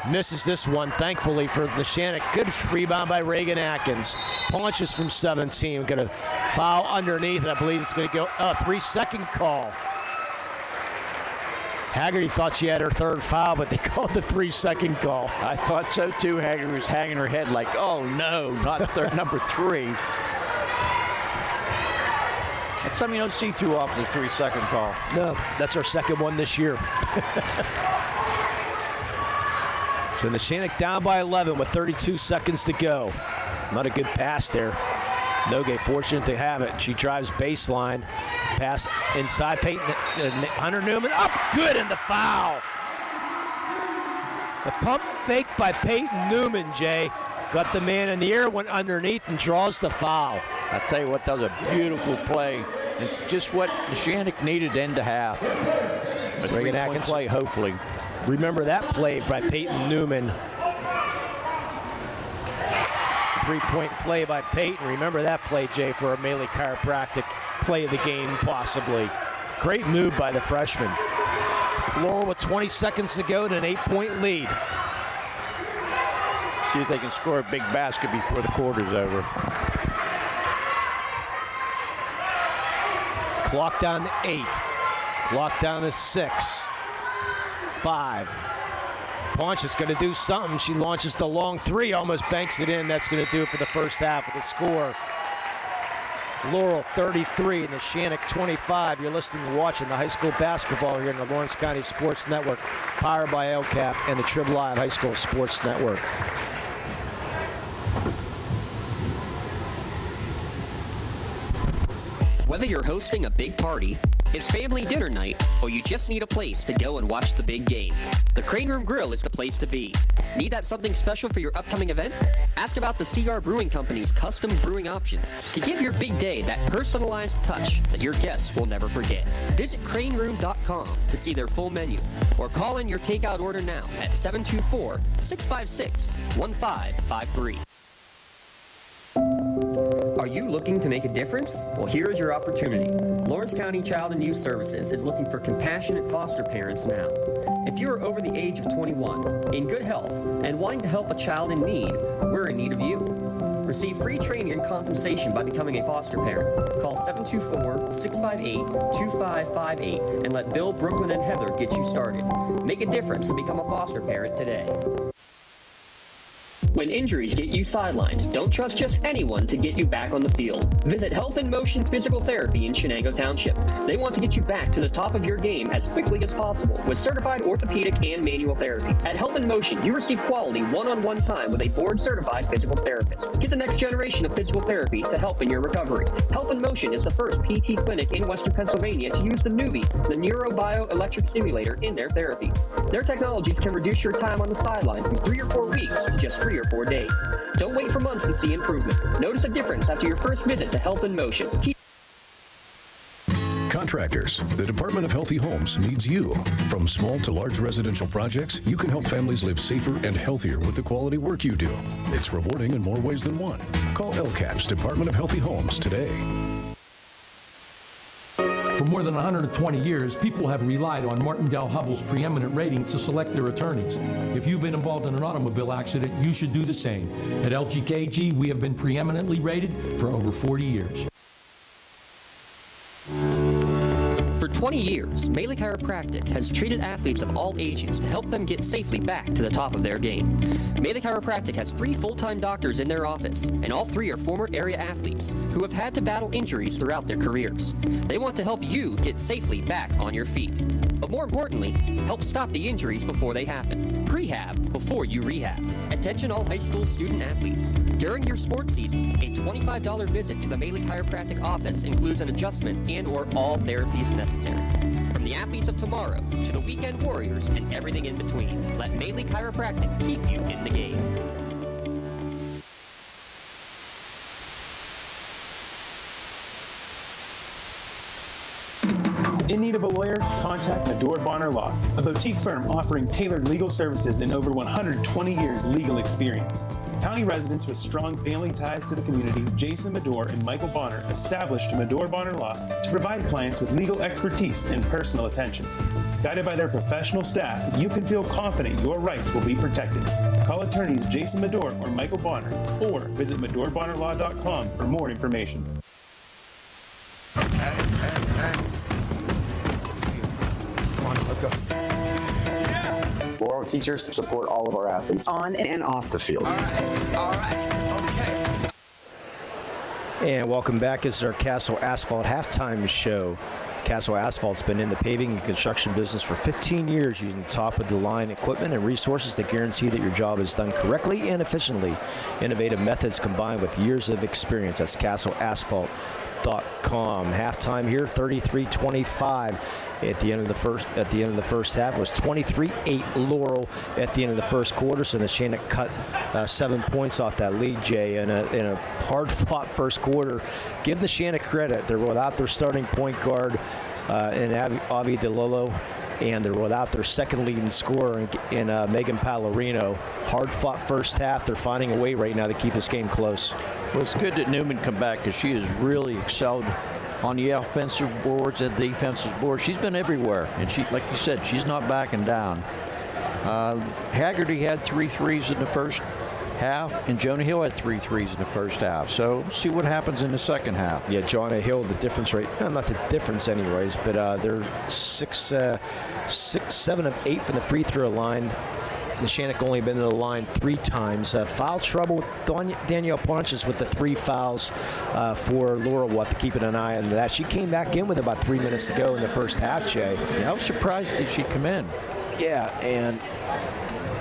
Misses this one, thankfully, for Neshannock. Good rebound by Reagan Atkins. Paunches from 17. Going to foul underneath, and I believe it's going to go 3-second call. Haggerty thought she had her third foul, but they called the 3-second call. I thought so too. Haggerty was hanging her head like, oh no, not number 3. That's something you don't see too often, the 3-second call. No, that's our second one this year. So Neshannock down by 11 with 32 seconds to go. Not a good pass there. Nogue fortunate to have it. She drives baseline. Pass inside Peyton. Hunter Newman up good in the foul. The pump fake by Peyton Newman, Jay. Got the man in the air, went underneath and draws the foul. I'll tell you what, that was a beautiful play. It's just what Neshannock needed end to half. A three-point play, hopefully. Remember that play by Peyton Newman. 3-point play by Peyton. Remember that play, Jay, for a Melee Chiropractic play of the game, possibly. Great move by the freshman. Laurel with 20 seconds to go to an 8-point lead. See if they can score a big basket before the quarter's over. Clock down to 8. Clock down to 6. 5. Paunch is going to do something. She launches the long 3, almost banks it in. That's going to do it for the first half of the score. Laurel 33 and Neshannock 25. You're listening and watching the high school basketball here in the Lawrence County Sports Network, powered by LCAP and the TRIB Live High School Sports Network. Whether you're hosting a big party, it's family dinner night, or you just need a place to go and watch the big game, the Crane Room Grill is the place to be. Need that something special for your upcoming event? Ask about the CR Brewing Company's custom brewing options to give your big day that personalized touch that your guests will never forget. Visit craneroom.com to see their full menu, or call in your takeout order now at 724-656-1553. Are you looking to make a difference? Well, here is your opportunity. Lawrence County Child and Youth Services is looking for compassionate foster parents now. If you are over the age of 21, in good health, and wanting to help a child in need, we're in need of you. Receive free training and compensation by becoming a foster parent. Call 724-658-2558 and let Bill, Brooklyn, and Heather get you started. Make a difference and become a foster parent today. When injuries get you sidelined, don't trust just anyone to get you back on the field. Visit Health in Motion Physical Therapy in Shenango Township. They want to get you back to the top of your game as quickly as possible with certified orthopedic and manual therapy. At Health in Motion, you receive quality one-on-one time with a board-certified physical therapist. Get the next generation of physical therapy to help in your recovery. Health in Motion is the first PT clinic in Western Pennsylvania to use the Newbie, the neurobioelectric stimulator, in their therapies. Their technologies can reduce your time on the sideline from 3 or 4 weeks to just 3 or 4 days. Don't wait for months to see improvement. Notice a difference after your first visit to Health in Motion. Contractors, the Department of Healthy Homes needs you. From small to large residential projects, you can help families live safer and healthier with the quality work you do. It's rewarding in more ways than one. Call LCAP's Department of Healthy Homes today. For more than 120 years, people have relied on Martindale Hubbell's preeminent rating to select their attorneys. If you've been involved in an automobile accident, you should do the same. At LGKG, we have been preeminently rated for over 40 years. For 20 years, Melee Chiropractic has treated athletes of all ages to help them get safely back to the top of their game. Melee Chiropractic has 3 full-time doctors in their office, and all 3 are former area athletes who have had to battle injuries throughout their careers. They want to help you get safely back on your feet. But more importantly, help stop the injuries before they happen. Prehab before you rehab. Attention all high school student athletes. During your sports season, a $25 visit to the Melee Chiropractic office includes an adjustment and or all therapies necessary. From the athletes of tomorrow to the weekend warriors and everything in between, let Melee Chiropractic keep you in the game. In need of a lawyer? Contact Medor Bonner Law, a boutique firm offering tailored legal services and over 120 years legal experience. County residents with strong family ties to the community, Jason Medor and Michael Bonner, established Medor Bonner Law to provide clients with legal expertise and personal attention. Guided by their professional staff, you can feel confident your rights will be protected. Call attorneys Jason Medor or Michael Bonner, or visit MedorBonnerLaw.com for more information. Let's go. Laurel teachers support all of our athletes on and off the field. All right. Okay. And welcome back. This is our Castle Asphalt halftime show. Castle Asphalt's been in the paving and construction business for 15 years, using top-of-the-line equipment and resources to guarantee that your job is done correctly and efficiently. Innovative methods combined with years of experience. That's CastleAsphalt.com. Halftime here, 33-25 at the end of the first. At the end of the first half, it was 23-8 Laurel at the end of the first quarter. So Neshannock cut 7 points off that lead, Jay, in a hard-fought first quarter. Give Neshannock credit; they're without their starting point guard in Avi DeLolo, and they're without their second leading scorer in Megan Pallarino. Hard-fought first half. They're finding a way right now to keep this game close. Well, it's good that Newman come back because she has really excelled on the offensive boards and defensive boards. She's been everywhere, and she, like you said, she's not backing down. Haggerty had 3 threes in the first half, and Jonah Hill had 3 threes in the first half. So see what happens in the second half. Yeah, Jonah Hill, the difference rate, not the difference anyways, but they're 7 of 8 from the free throw line. Neshannock only been to the line 3 times. Foul trouble with Danielle Ponches with the 3 fouls for Laurel. We'll have to keep an eye on that. She came back in with about 3 minutes to go in the first half, Jay. Yeah, I was surprised that she come in. Yeah, and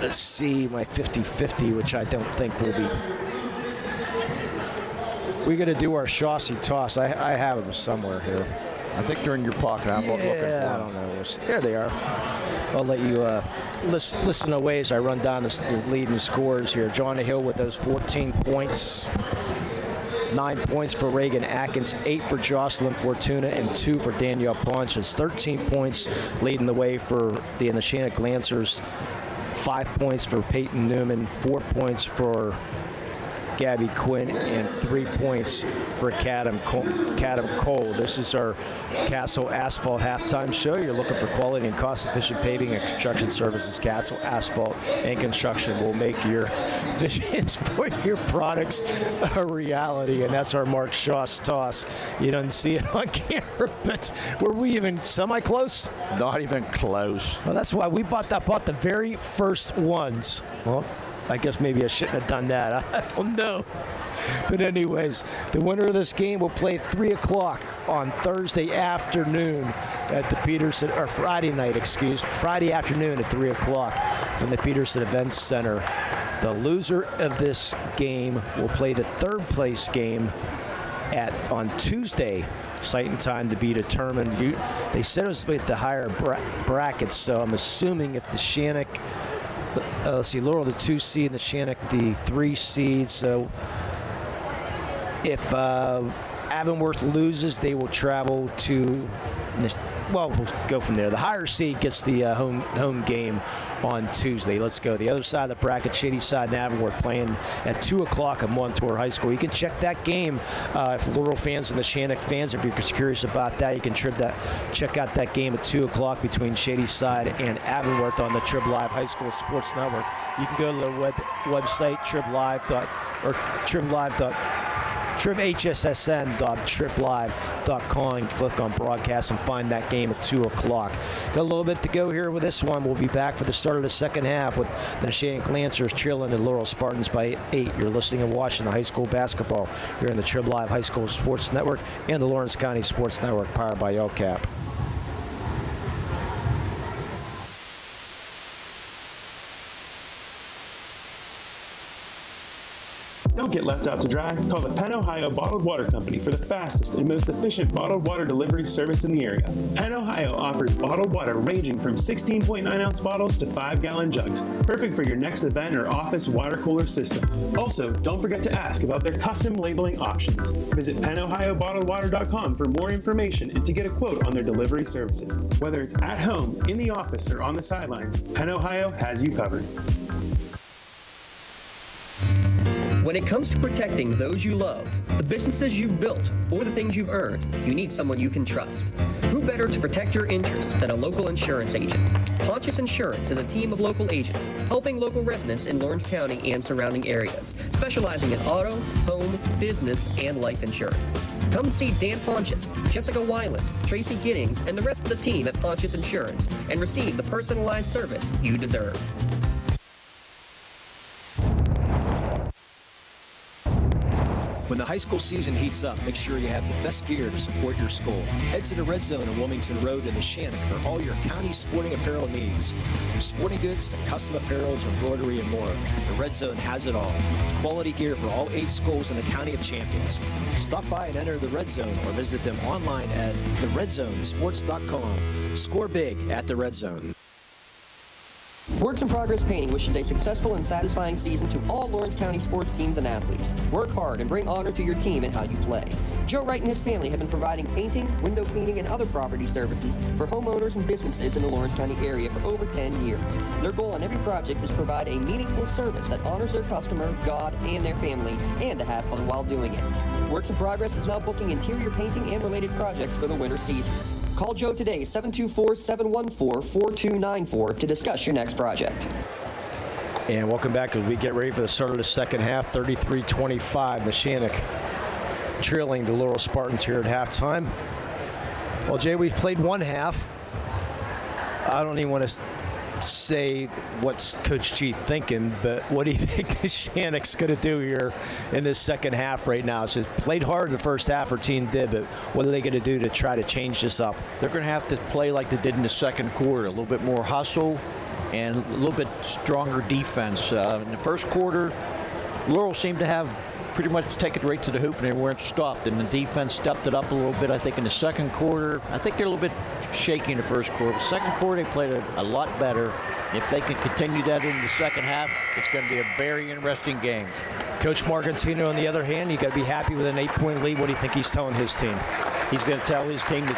let's see my 50-50, which I don't think will be. We got to do our Chauncey toss. I have them somewhere here. I think they're in your pocket. I'm looking for them. I don't know. There they are. I'll let you listen away as I run down the leading scores here. Jonah Hill with those 14 points. 9 points for Reagan Atkins, 8 for Jocelyn Fortuna, and 2 for Danielle Ponches. 13 points leading the way for the Neshannock Lancers. 5 points for Peyton Newman, 4 points for Gabby Quinn, and 3 points for Cadam Cole. This is our Castle Asphalt halftime show. You're looking for quality and cost-efficient paving and construction services. Castle Asphalt and Construction will make your visions for your products a reality, and that's our Mark Shaw's toss. You don't see it on camera, but were we even semi-close? Not even close. Well, that's why we bought the very first ones. Well, I guess maybe I shouldn't have done that. I don't know. But anyways, the winner of this game will play at 3 o'clock on Thursday afternoon at the Peterson, or Friday afternoon at 3 o'clock from the Peterson Events Center. The loser of this game will play the third place game on Tuesday. Site and time to be determined. They said it was with the higher brackets, so I'm assuming if the Neshannock, let's see, Laurel the 2 seed, Neshannock the 3 seed. So if Avonworth loses, they will travel to. Well, we'll go from there. The higher seed gets the home game on Tuesday. Let's go. The other side of the bracket, Shady Side and Avonworth playing at 2 o'clock at Montour High School. You can check that game if Laurel fans and Neshannock fans, if you're curious about that, you can check out that game at 2 o'clock between Shady Side and Avonworth on the TRIB Live High School Sports Network. You can go to the website, TRIBLive.com. tribhssn.triplive.com, and click on broadcast and find that game at 2 o'clock. Got a little bit to go here with this one. We'll be back for the start of the second half with the Neshannock Lancers trailing the Laurel Spartans by 8. You're listening and watching the high school basketball here in the TRIB Live High School Sports Network and the Lawrence County Sports Network, powered by LCAP. Don't get left out to dry. Call the Penn Ohio Bottled Water Company for the fastest and most efficient bottled water delivery service in the area. Penn Ohio offers bottled water ranging from 16.9-ounce bottles to 5-gallon jugs, perfect for your next event or office water cooler system. Also, don't forget to ask about their custom labeling options. Visit PennOhioBottledWater.com for more information and to get a quote on their delivery services. Whether it's at home, in the office, or on the sidelines, Penn Ohio has you covered. When it comes to protecting those you love, the businesses you've built, or the things you've earned, you need someone you can trust. Who better to protect your interests than a local insurance agent? Pontius Insurance is a team of local agents helping local residents in Lawrence County and surrounding areas, specializing in auto, home, business, and life insurance. Come see Dan Pontius, Jessica Weiland, Tracy Giddings, and the rest of the team at Pontius Insurance and receive the personalized service you deserve. When the high school season heats up, make sure you have the best gear to support your school. Head to the Red Zone on Wilmington Road in Neshannock for all your county sporting apparel needs. From sporting goods to custom apparel to embroidery and more, the Red Zone has it all. Quality gear for all 8 schools in the County of Champions. Stop by and enter the Red Zone or visit them online at theredzonesports.com. Score big at the Red Zone. Works in Progress Painting wishes a successful and satisfying season to all Lawrence County sports teams and athletes. Work hard and bring honor to your team and how you play. Joe Wright and his family have been providing painting, window cleaning, and other property services for homeowners and businesses in the Lawrence County area for over 10 years. Their goal on every project is to provide a meaningful service that honors their customer, God, and their family, and to have fun while doing it. Works in Progress is now booking interior painting and related projects for the winter season. Call Joe today, 724-714-4294 to discuss your next project. And welcome back as we get ready for the start of the second half. 33-25, Neshannock trailing the Laurel Spartans here at halftime. Well, Jay, we've played one half. I don't even want to say what's Coach G thinking, but what do you think Neshannock's going to do here in this second half right now? So played hard the first half, our team did, but what are they going to do to try to change this up? They're going to have to play like they did in the second quarter, a little bit more hustle and a little bit stronger defense. In the first quarter, Laurel seemed to have pretty much take it right to the hoop and they weren't stopped, and the defense stepped it up a little bit. I think in the second quarter, I think they're a little bit shaky in the first quarter. The second quarter, they played a lot better. If they can continue that in the second half, it's going to be a very interesting game. Coach Margantino, on the other hand, you got to be happy with an 8-point lead. What do you think he's telling his team? He's going to tell his team to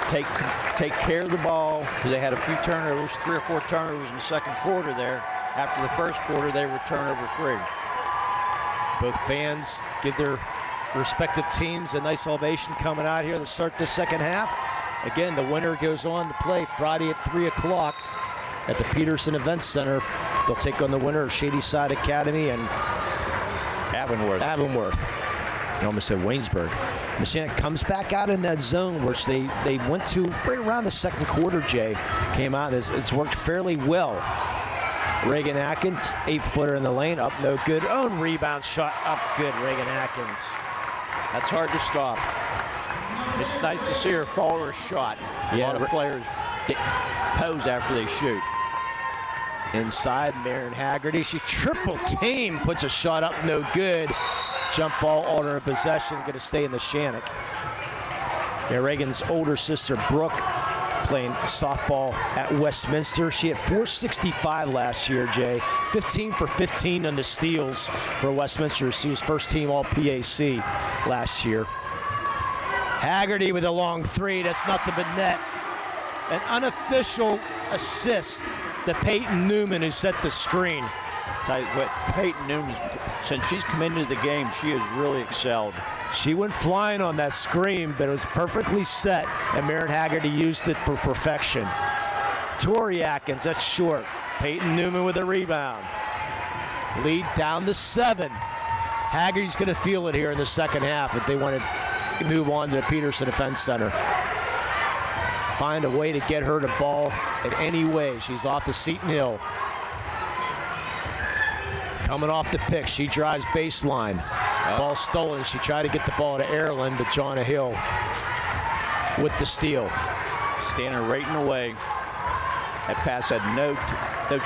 take care of the ball, because they had a few turnovers, 3 or 4 turnovers in the second quarter there. After the first quarter, they were turnover-free. Both fans give their respective teams a nice ovation coming out here to start the second half. Again, the winner goes on to play Friday at 3 o'clock at the Peterson Events Center. They'll take on the winner of Shadyside Academy and Avonworth. I almost said Waynesburg. Neshannock comes back out in that zone, which they went to right around the second quarter, Jay. Came out. It's worked fairly well. Reagan Atkins, 8-footer in the lane, up no good. Own rebound shot, up good, Reagan Atkins. That's hard to stop. It's nice to see her follow her shot. A lot of players pose after they shoot. Inside, Marion Haggerty, she triple team, puts a shot up, no good. Jump ball, alternate possession, going to stay in the Neshannock. Reagan's older sister, Brooke, playing softball at Westminster. She had .465 last year, Jay. 15 for 15 on the steals for Westminster. She was first team All-PAC last year. Haggerty with a long 3. That's nothing but net. An unofficial assist to Peyton Newman, who set the screen. Tell you what, Peyton Newman, since she's come into the game, she has really excelled. She went flying on that screen, but it was perfectly set, and Marion Haggerty used it for perfection. Tori Atkins, that's short. Peyton Newman with a rebound. Lead down to 7. Haggerty's going to feel it here in the second half if they want to move on to the Peterson Defense Center. Find a way to get her the ball in any way. She's off the Seton Hill. Coming off the pick, she drives baseline. Ball stolen. She tried to get the ball to Erlen, but Jonna Hill with the steal. Standing right in the way. That pass had no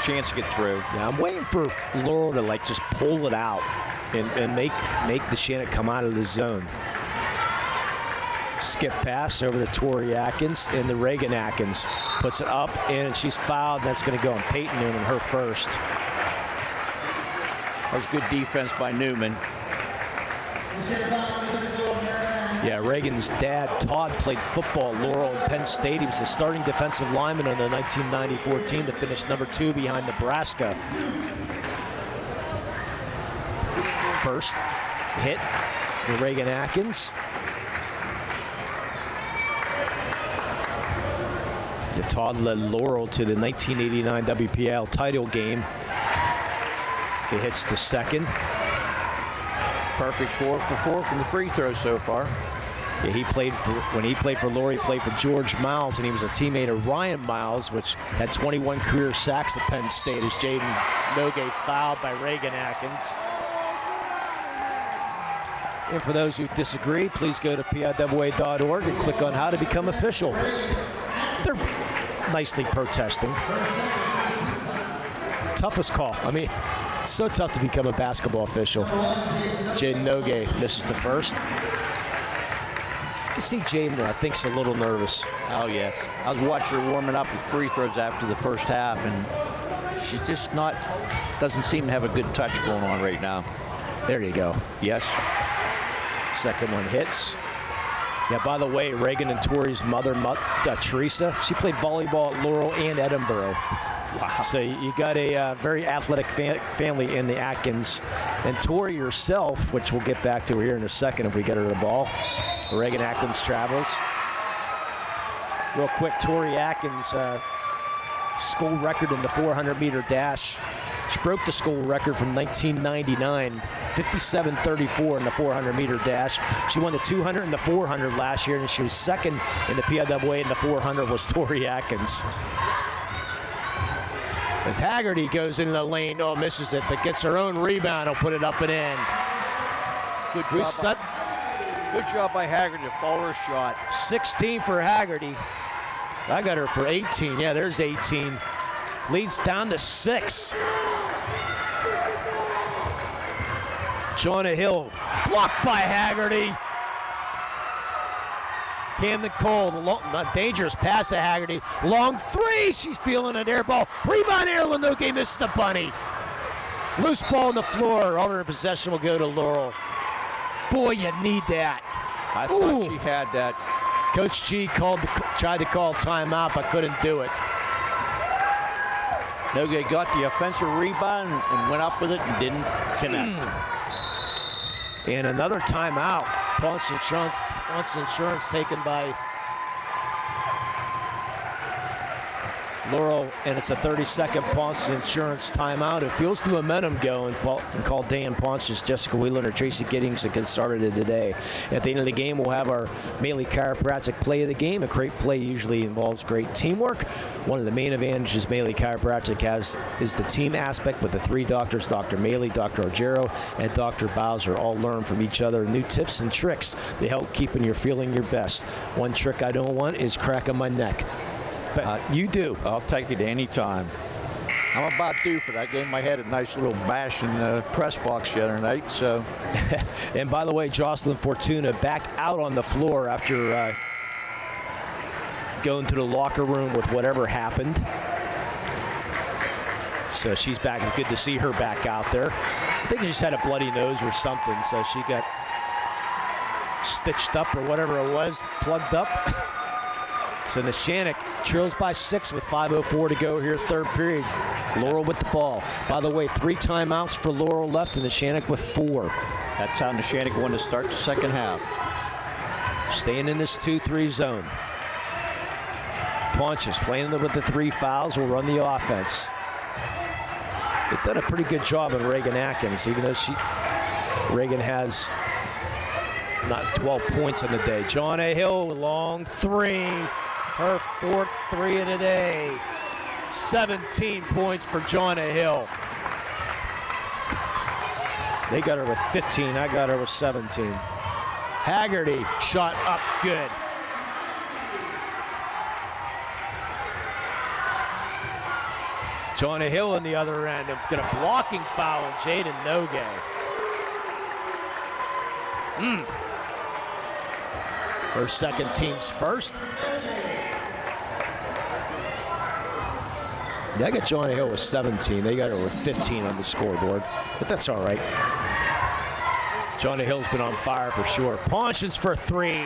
chance to get through. Yeah, I'm waiting for Laurel to like just pull it out and make the Shannock come out of the zone. Skip pass over to Tori Atkins, and the Reagan Atkins puts it up, and she's fouled. That's going to go on Peyton Newman, her first. That was good defense by Newman. Yeah, Reagan's dad, Todd, played football at Laurel and Penn State. He was the starting defensive lineman on the 1994 team to finish number 2 behind Nebraska. First hit, the Reagan Atkins. Todd led Laurel to the 1989 WPIAL title game. He hits the second. Perfect 4 for 4 from the free throw so far. Yeah, when he played for Laurel, he played for George Miles, and he was a teammate of Ryan Miles, which had 21 career sacks at Penn State, as Jaden Nogue fouled by Reagan Atkins. And for those who disagree, please go to PIAA.org and click on how to become official. They're nicely protesting. Toughest call. I mean, it's so tough to become a basketball official. Jaden Nogue misses the first. You see Jaden, I think, is a little nervous. Oh, yes. I was watching her warming up with free throws after the first half, and she's just doesn't seem to have a good touch going on right now. There you go. Yes. Second one hits. Yeah, by the way, Reagan and Tori's mother, Teresa, she played volleyball at Laurel and Edinboro. Wow. So you got a very athletic family in the Atkins. And Tori herself, which we'll get back to here in a second if we get her the ball. Reagan Atkins travels. Real quick, Tori Atkins, school record in the 400-meter dash. She broke the school record from 1999, 57:34 in the 400-meter dash. She won the 200 and the 400 last year, and she was second in the PIAA in the 400 was Tori Atkins. As Haggerty goes into the lane, misses it, but gets her own rebound. Will put it up and in. Good job by Haggerty to follow her shot. 16 for Haggerty. I got her for 18. Yeah, there's 18. Leads down to 6. Jonna Hill blocked by Haggerty. Camden Cole, dangerous pass to Haggerty. Long 3, she's feeling an air ball. Rebound Erlen Nogue misses the bunny. Loose ball on the floor. Owner in possession will go to Laurel. Boy, you need that. I thought she had that. Coach G tried to call timeout, but couldn't do it. Nogue got the offensive rebound and went up with it and didn't connect. And another timeout. Ponce Insurance taken by Laurel, and it's a 30-second Ponce Insurance timeout. It feels the momentum going. And call Dan Ponce, Jessica Wheeler, or Tracy Giddings to get started today. At the end of the game, we'll have our Maley Chiropractic play of the game. A great play usually involves great teamwork. One of the main advantages Maley Chiropractic has is the team aspect with the 3 doctors, Dr. Maley, Dr. Argero, and Dr. Bowser, all learn from each other new tips and tricks to help keeping you feeling your best. One trick I don't want is cracking my neck. But you do. I'll take it any time. I'm about due for that. I gave my head a nice little bash in the press box the other night. So, and by the way, Jocelyn Fortuna back out on the floor after going to the locker room with whatever happened. So she's back. Good to see her back out there. I think she just had a bloody nose or something, so she got stitched up or whatever it was, plugged up. So Neshannock trails by 6 with 5:04 to go here, third period. Laurel with the ball. By the way, 3 timeouts for Laurel left, and Neshannock with 4. That's how Neshannock won to start the second half. Staying in this 2-3 zone. Ponches playing with the 3 fouls will run the offense. They've done a pretty good job of Reagan Atkins, even though Reagan has not 12 points on the day. Jonna Hill, long three. Her fourth three of the day. 17 points for Jonna Hill. They got her with 15. I got her with 17. Haggerty, shot up good. Jonna Hill on the other end. Got a blocking foul on Jaden Nogay. Her second, team's first. Yeah, I got Jonna Hill with 17. They got her with 15 on the scoreboard, but that's all right. Jonna Hill's been on fire for sure. Ponchins for three.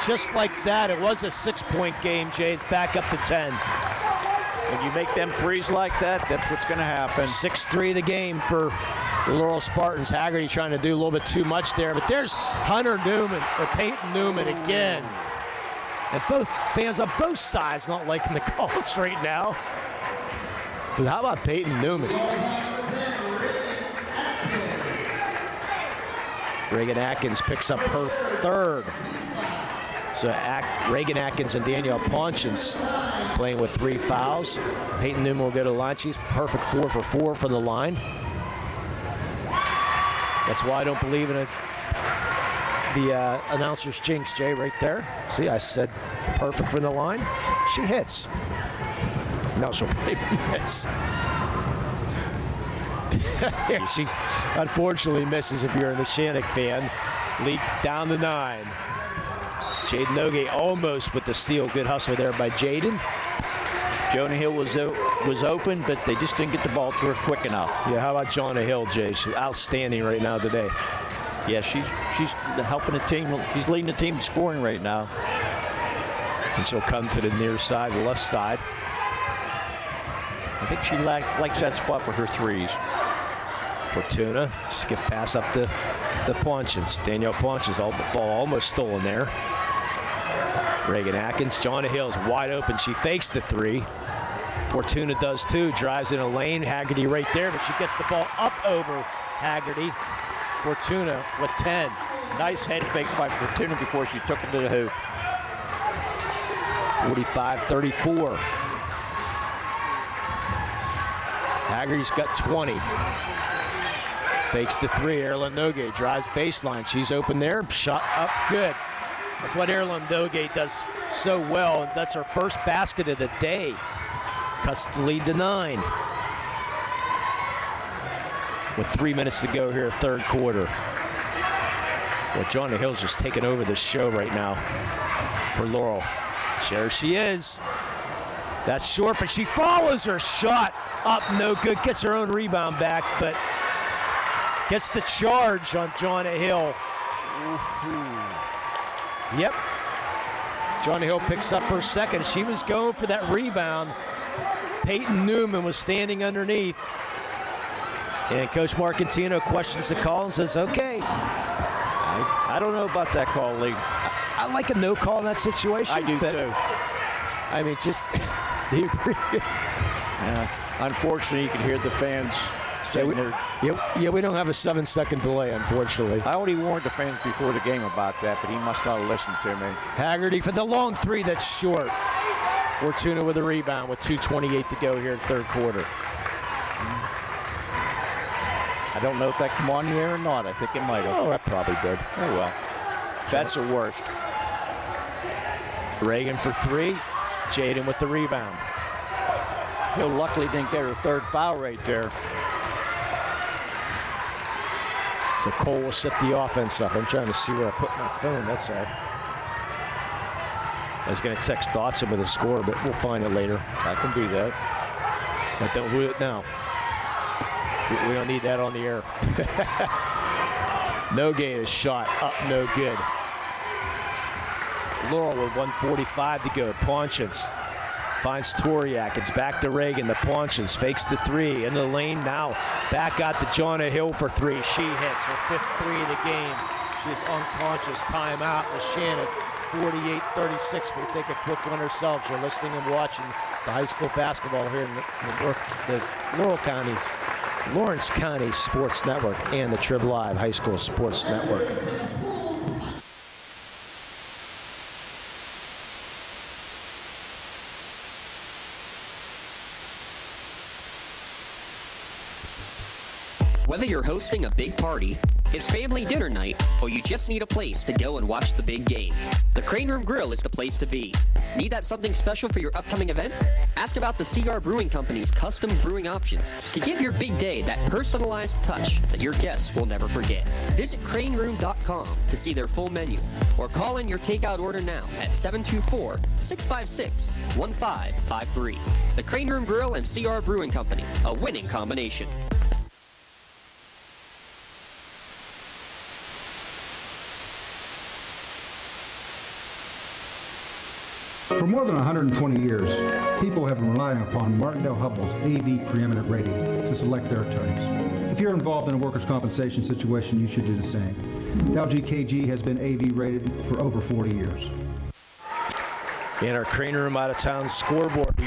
Just like that, it was a 6-point game, Jay. It's back up to 10. When you make them threes like that, that's what's going to happen. 6-3 the game for the Laurel Spartans. Haggerty trying to do a little bit too much there, but there's Peyton Newman again. And both fans on both sides not liking the calls right now. But how about Peyton Newman? Reagan Atkins picks up her third. So Reagan Atkins and Danielle Ponchins playing with 3 fouls. Peyton Newman will go to the line. She's perfect 4 for 4 from the line. That's why I don't believe in it. The announcer's jinx, Jay, right there. See, I said perfect from the line. She hits. Now she'll probably miss. She unfortunately misses if you're a Neshannock fan. Lead down to 9. Jaden Nogay almost with the steal. Good hustle there by Jaden. Jonna Hill was open, but they just didn't get the ball to her quick enough. Yeah, how about Jonna Hill, Jay? She's outstanding right now today. Yeah, she's helping the team. She's leading the team in scoring right now. And she'll come to the near side, the left side. I think she likes that spot for her threes. Fortuna, skip pass up the Ponchins. Danielle Ponchins, ball almost stolen there. Reagan Atkins, Jonna Hill's wide open. She fakes the three. Fortuna does too, drives in a lane. Haggerty right there, but she gets the ball up over Haggerty. Fortuna with 10. Nice head fake by Fortuna before she took it to the hoop. 45-34. Haggerty's got 20. Fakes the three. Erlen Nogay drives baseline. She's open there. Shot up good. That's what Erlen Nogay does so well. And that's her first basket of the day. Cuts the lead to 9. With 3 minutes to go here, third quarter. Well, Jonna Hill's just taking over the show right now for Laurel. There she is. That's short, but she follows her shot. Up, no good. Gets her own rebound back, but gets the charge on Jonna Hill. Yep. Jonna Hill picks up her second. She was going for that rebound. Peyton Newman was standing underneath. And Coach Marcantino questions the call and says, okay. I don't know about that call, Lee. I like a no call in that situation. I do too. I mean, just unfortunately, you can hear the fans saying we don't have a 7-second delay, unfortunately. I already warned the fans before the game about that, but he must not have listened to me. Haggerty for the long three, that's short. Fortuna with a rebound with 2:28 to go here in third quarter. I don't know if that came on the air or not. I think it might have. Oh, that probably did. Oh, well. That's the worst. Reagan for three. Jaden with the rebound. Hill luckily didn't get her third foul right there. So Cole will set the offense up. I'm trying to see where I put my phone. That's all. I was going to text Dotson with a score, but we'll find it later. I can do that. But don't do it now. We don't need that on the air. Nogay is shot up, no good. Laurel with 1:45 to go. Ponchins finds Toriak. It's back to Reagan. The Ponchins fakes the three in the lane now. Back out to Jonna Hill for three. She hits her fifth three of the game. She's unconscious. Timeout. Neshannock 48-36. We'll take a quick one ourselves. You're listening and watching the high school basketball here in the Laurel County Lawrence County Sports Network and the TRIB Live High School Sports Network. Whether you're hosting a big party, it's family dinner night, or you just need a place to go and watch the big game, the Crane Room Grill is the place to be. Need that something special for your upcoming event? Ask about the CR Brewing Company's custom brewing options to give your big day that personalized touch that your guests will never forget. Visit craneroom.com to see their full menu, or call in your takeout order now at 724-656-1553. The Crane Room Grill and CR Brewing Company, a winning combination. For more than 120 years, people have been relying upon Martindale Hubbell's AV preeminent rating to select their attorneys. If you're involved in a workers' compensation situation, you should do the same. LGKG has been AV rated for over 40 years. In our Crane Room out-of-town scoreboard, the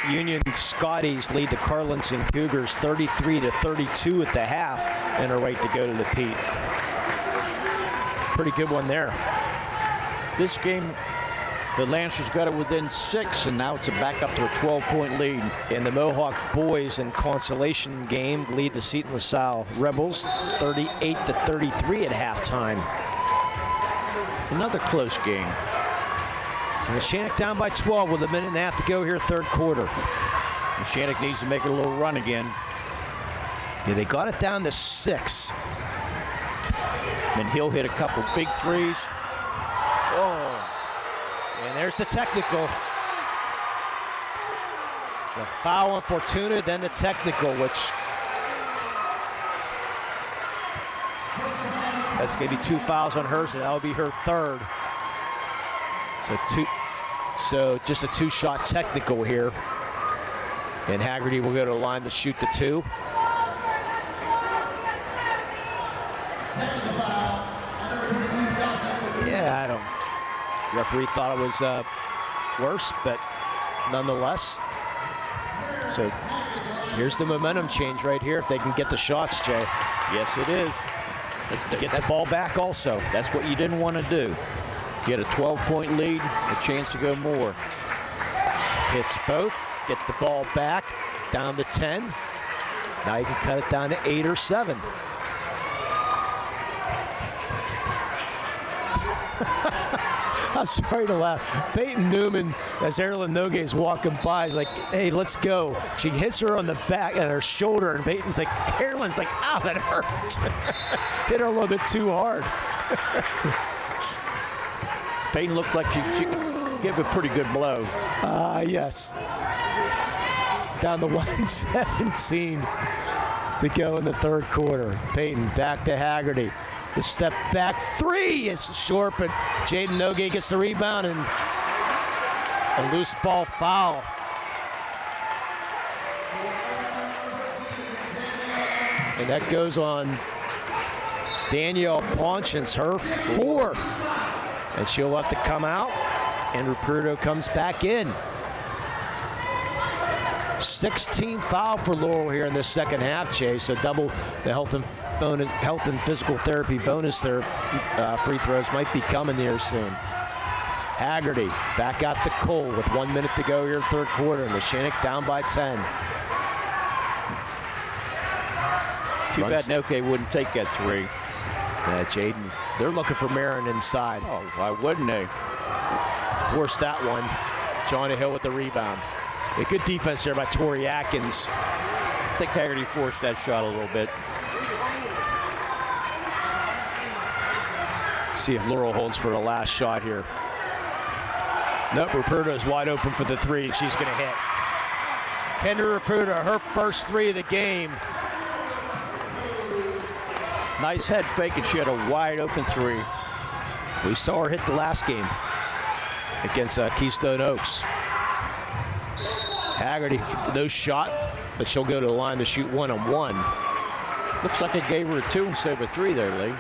Union Scotties lead the Carlinson Cougars 33-32 at the half and are right to go to the Pete. Pretty good one there. This game, the Lancers got it within 6, and now it's back up to a 12-point lead. And the Mohawk boys in consolation game lead the Seton LaSalle Rebels 38-33 at halftime. Another close game. So Neshannock down by 12 with a minute and a half to go here, third quarter. Neshannock needs to make a little run again. Yeah, they got it down to 6. And he'll hit a couple big threes. Oh. And there's the technical. The foul on Fortuna, then the technical, which that's going to be 2 fouls on her, so that'll be her third. So just a 2-shot technical here. And Haggerty will go to the line to shoot the 2. Yeah, referee thought it was worse, but nonetheless. So here's the momentum change right here if they can get the shots, Jay. Yes, it is. Get that ball back also. That's what you didn't want to do. Get a 12-point lead, a chance to go more. Hits both, get the ball back, down to 10. Now you can cut it down to 8 or 7. I'm sorry to laugh. Peyton Newman, as Erilyn Nogue is walking by, is like, hey, let's go. She hits her on the back and her shoulder, and Peyton's like, Erilyn's like, ow, that hurts. Hit her a little bit too hard. Peyton looked like she could give a pretty good blow. Yes. Down to 117 to go in the third quarter. Peyton back to Haggerty. The step back 3 is short, but Jaden Nogue gets the rebound and a loose ball foul. And that goes on Danielle Ponchins, her 4th. And she'll have to come out, and Ruperto comes back in. 16 foul for Laurel here in the second half, Jay. So double the health and physical therapy bonus there. Free throws might be coming here soon. Haggerty back out to Cole with 1 minute to go here, third quarter, and Neshannock down by 10. Too bad Noke wouldn't take that 3. Yeah, Jaden, they're looking for Marin inside. Oh, why wouldn't they? Forced that one. Johnny Hill with the rebound. A good defense there by Tori Atkins. I think Haggerty forced that shot a little bit. See if Laurel holds for the last shot here. Nope, Ruperto's wide open for the 3. She's going to hit. Kendra Ruperto, her first 3 of the game. Nice head fake, and she had a wide open 3. We saw her hit the last game against Keystone Oaks. Haggerty, no shot, but she'll go to the line to shoot 1-on-1. Looks like it gave her a 2 instead of a 3 there, Lee.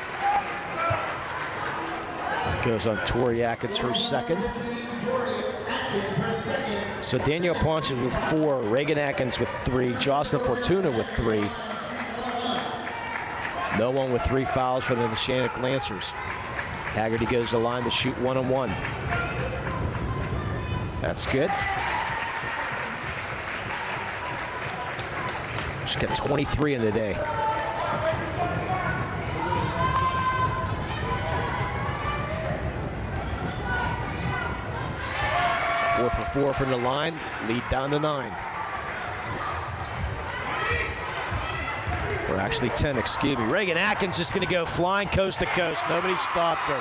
Goes on Tori Atkins, her 2nd. So Danielle Ponchins with 4, Reagan Atkins with 3, Jocelyn Fortuna with 3, No one with 3 fouls for the Neshannock Lancers. Haggerty goes to the line to shoot 1-on-1. That's good. She's got 23 in the day. Four for 4 from the line. Lead down to 9. Or actually 10, excuse me. Reagan Atkins just going to go flying coast to coast. Nobody stopped her.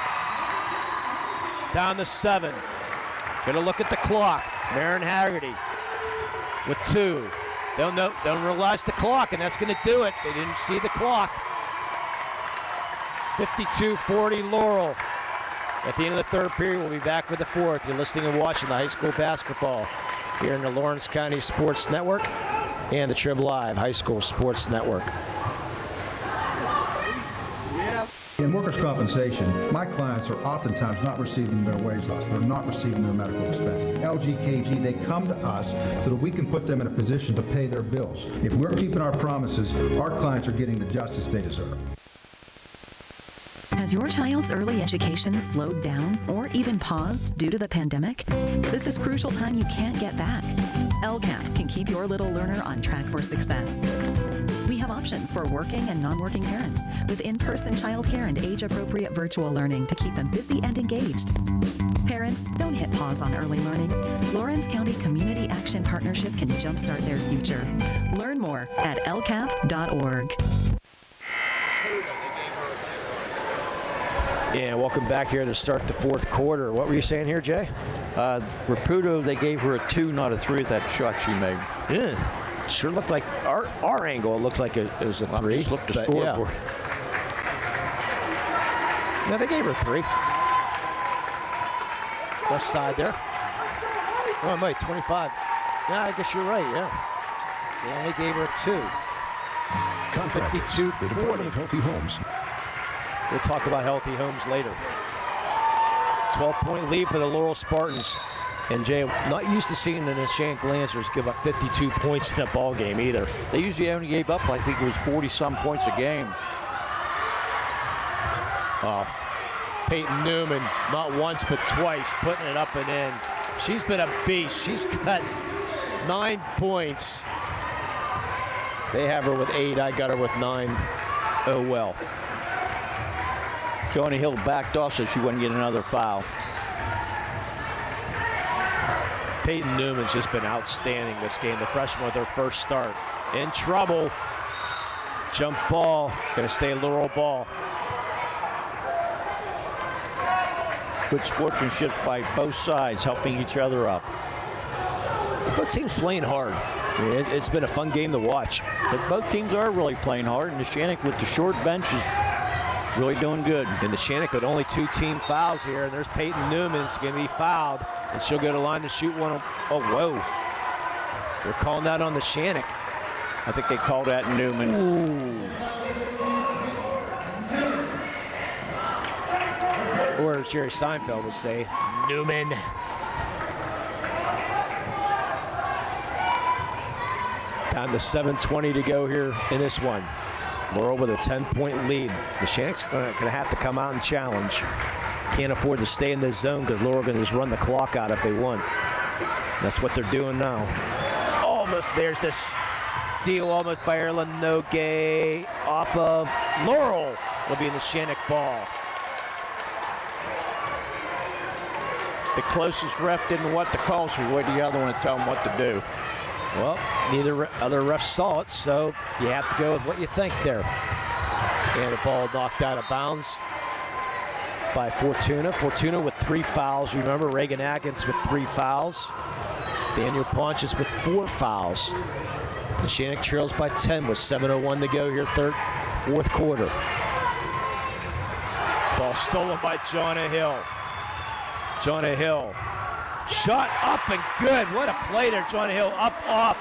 Down to 7. Going to look at the clock. Maren Haggerty with 2. Don't realize the clock, and that's going to do it. They didn't see the clock. 52-40 Laurel. At the end of the third period, we'll be back with the fourth. You're listening and watching the high school basketball here in the Lawrence County Sports Network and the TRIB Live High School Sports Network. In workers' compensation, my clients are oftentimes not receiving their wage loss. They're not receiving their medical expenses. LGKG, they come to us so that we can put them in a position to pay their bills. If we're keeping our promises, our clients are getting the justice they deserve. Has your child's early education slowed down or even paused due to the pandemic? This is crucial time you can't get back. LCAP can keep your little learner on track for success. We have options for working and non-working parents with in-person childcare and age-appropriate virtual learning to keep them busy and engaged. Parents, don't hit pause on early learning. Lawrence County Community Action Partnership can jumpstart their future. Learn more at lcap.org. Yeah, welcome back here to start the fourth quarter. What were you saying here, Jay? Raputo, they gave her a 2, not a 3 with that shot she made. Yeah. Sure looked like our angle. It looks like it was a 3. Just looked the scoreboard. Yeah, they gave her 3. Left side there. Oh, wait, 25. Yeah, I guess you're right, yeah. They only gave her a 2. Contractors, 52-40. the Department of Healthy Homes. We'll talk about Healthy Homes later. 12-point lead for the Laurel Spartans. And Jay, not used to seeing the Neshannock Lancers give up 52 points in a ball game either. They usually only gave up, I think it was 40-some points a game. Peyton Newman, not once but twice, putting it up and in. She's been a beast. She's got 9 points. They have her with 8. I got her with 9. Oh, well. Johnny Hill backed off so she wouldn't get another foul. Peyton Newman's just been outstanding this game. The freshman with her first start. In trouble. Jump ball. Gonna stay Laurel ball. Good sportsmanship by both sides, helping each other up. Both teams playing hard. I mean, it's been a fun game to watch. But both teams are really playing hard, and Neshannock with the short bench is really doing good. And Neshannock with only 2 team fouls here, and there's Peyton Newman's going to be fouled, and she'll go to line to shoot one. Oh, whoa. They're calling that on Neshannock. I think they called that Newman. Ooh. Or as Jerry Seinfeld would say, Newman. Down to 7:20 to go here in this one. Laurel with a 10-point lead. Neshannock's going to have to come out and challenge. Can't afford to stay in this zone because Laurel going to just run the clock out if they want. That's what they're doing now. Almost, there's this steal almost by Erlen Nogue off of Laurel. Will be in the Neshannock ball. The closest ref didn't want the calls. We waited the other one to tell them what to do. Well, neither other refs saw it, so you have to go with what you think there. And the ball knocked out of bounds by Fortuna. Fortuna with 3 fouls. Remember, Reagan Atkins with 3 fouls. Daniel Pontius with 4 fouls. Neshannock trails by 10 with 7:01 to go here, fourth quarter. Ball stolen by Jonna Hill. Jonna Hill. Shot up and good. What a play there, Jonna Hill. Up off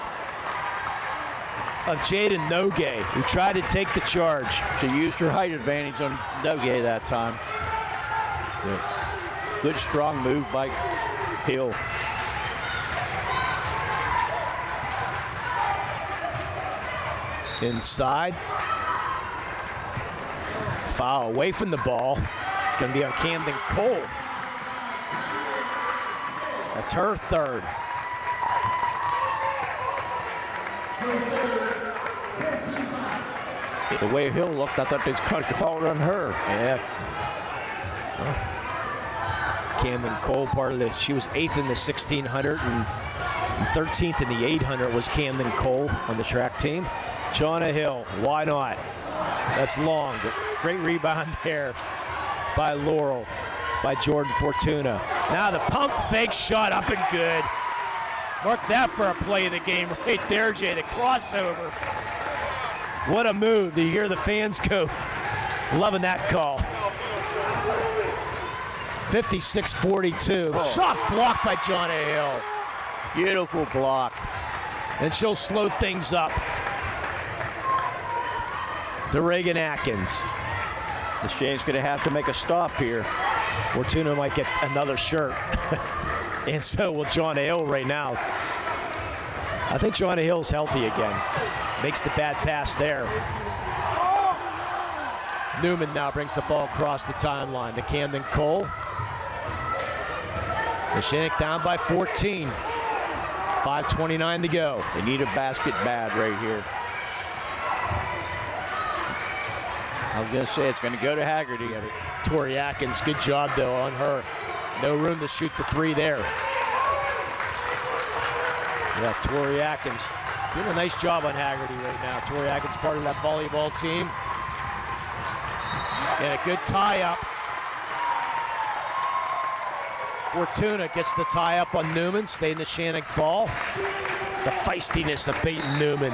of Jaden Nogue, who tried to take the charge. She used her height advantage on Nogue that time. Good strong move by Hill. Inside. foul away from the ball. Going to be on Camden Cole. That's her third. The way Hill looked, I thought they was going to call it on her. Yeah. Camden Cole, part of the, she was 8th in the 1600 and 13th in the 800 was Camden Cole on the track team. Jonna Hill, why not? That's long, but great rebound there by Laurel, by Jordan Fortuna. Now the pump fake shot up and good. Mark that for a play of the game right there, Jay, the crossover. What a move. You hear the fans go, loving that call. 56-42. Shot blocked by Jonna Hill. Beautiful block. And she'll slow things up. To Reagan Atkins. The Shane's going to have to make a stop here. Fortuna might get another shirt. And so will Jonna Hill right now. I think Jonna Hill's healthy again. Makes the bad pass there. Newman now brings the ball across the timeline to Camden Cole. Neshannock down by 14. 5:29 to go. They need a basket bad right here. I was going to say it's going to go to Haggerty. Yeah, Tori Atkins, good job though on her. No room to shoot the three there. Yeah, Tori Atkins doing a nice job on Haggerty right now. Tori Atkins part of that volleyball team. And a good tie-up. Fortuna gets the tie-up on Newman. Stay in the Neshannock ball. The feistiness of Peyton Newman.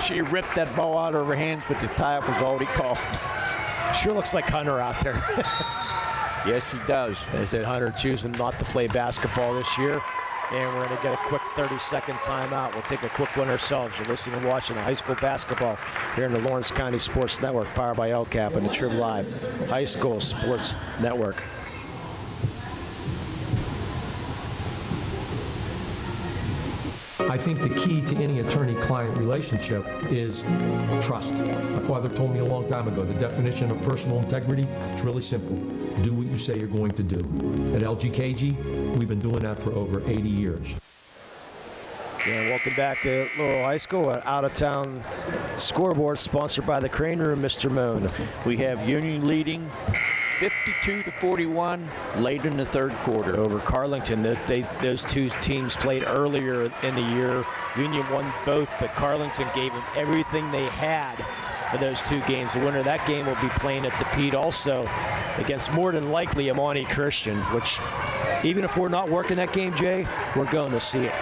She ripped that ball out of her hands, but the tie-up was already called. Sure looks like Hunter out there. Yes, she does. They said Hunter choosing not to play basketball this year. And we're going to get a quick 30-second timeout. We'll take a quick one ourselves. You're listening and watching high school basketball here in the Lawrence County Sports Network, powered by LCAP and the TRIB Live High School Sports Network. I think the key to any attorney-client relationship is trust. My father told me a long time ago, the definition of personal integrity is really simple. Do what you say you're going to do. At LGKG, we've been doing that for over 80 years. Yeah, welcome back to Laurel High School. An out-of-town scoreboard sponsored by the Crane Room, Mr. Moon. We have Union leading 52-41 late in the third quarter. Over Carlington. Those two teams played earlier in the year. Union won both, but Carlington gave them everything they had for those two games. The winner of that game will be playing at the Pete also against more than likely Amani Christian, which even if we're not working that game, Jay, we're going to see it.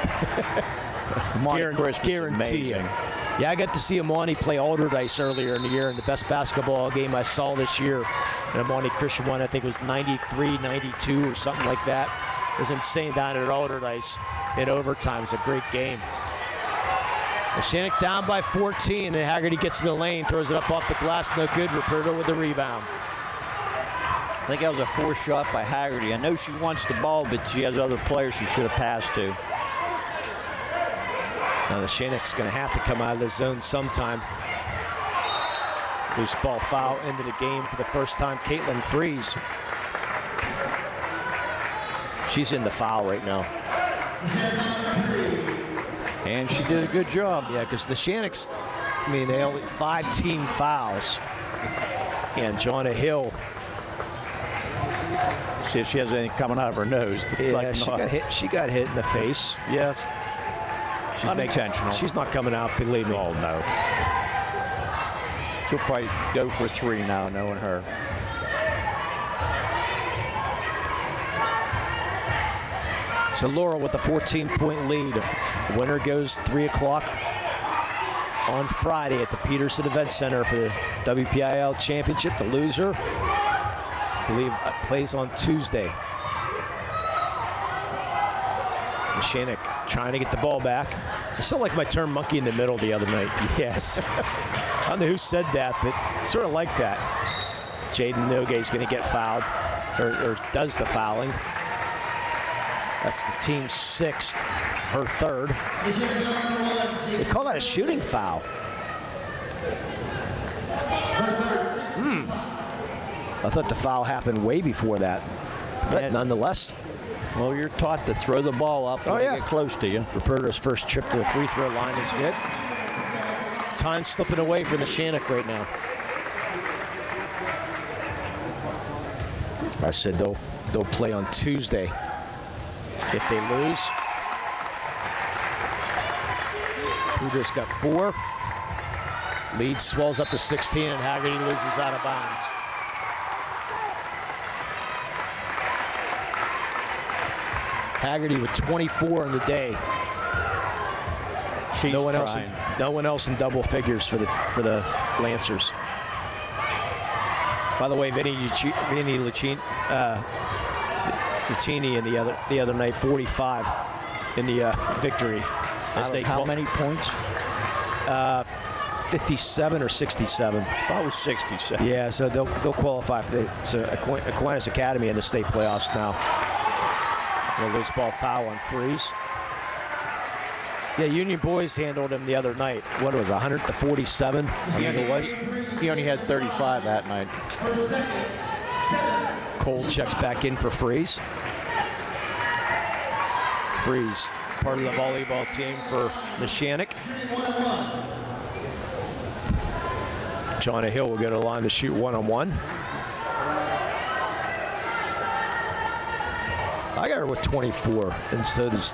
Guarantee it. Yeah, I got to see Amani play Alderdice earlier in the year in the best basketball game I saw this year. And Amani Christian won, I think it was 93-92 or something like that. It was insane down at Alderdice in overtime. It was a great game. Neshannock down by 14, and Haggerty gets to the lane, throws it up off the glass, no good. Ruperto with the rebound. I think that was a forced shot by Haggerty. I know she wants the ball, but she has other players she should have passed to. Now Neshannock's going to have to come out of the zone sometime. Loose ball foul into the game for the first time. Caitlin Freeze. She's in the foul right now. And she did a good job. Yeah, because the Neshannock's, I mean, they only 5 team fouls. And Jonna Hill. See if she has anything coming out of her nose. Yeah, like she got hit in the face. Yes. She's unintentional. She's not coming out, believe me. Oh, no. She'll probably go for 3 now, knowing her. So Laurel with the 14-point lead. The winner goes 3 o'clock on Friday at the Peterson Event Center for the WPIAL Championship. The loser, I believe, plays on Tuesday. Neshannock trying to get the ball back. I felt like my term monkey in the middle the other night. Yes. I don't know who said that, but sort of like that. Jaden Noga's going to get fouled, or does the fouling. That's the team's 6th, her 3rd. They call that a shooting foul. I thought the foul happened way before that. But nonetheless. Well, you're taught to throw the ball up when they get close to you. Roberto's first trip to the free throw line is good. Time slipping away for Neshannock right now. I said they'll play on Tuesday if they lose. Kruger's got 4. Lead swells up to 16, and Haggerty loses out of bounds. Haggerty with 24 in the day. No one else in double figures for the Lancers. By the way, Vinny Lucchini in the other night, 45 in the victory. How many points? 57 or 67. That was 67. Yeah, so they'll qualify for the Aquinas Academy in the state playoffs now. A loose ball foul on Freeze. Yeah, Union boys handled him the other night. What was it, 100-47? I think it was. He only had 35 that night. Cole checks back in for Freeze. Freeze, part of the volleyball team for Neshannock. Johnny Hill will go to the line to shoot 1-on-1. I got her with 24 instead of this.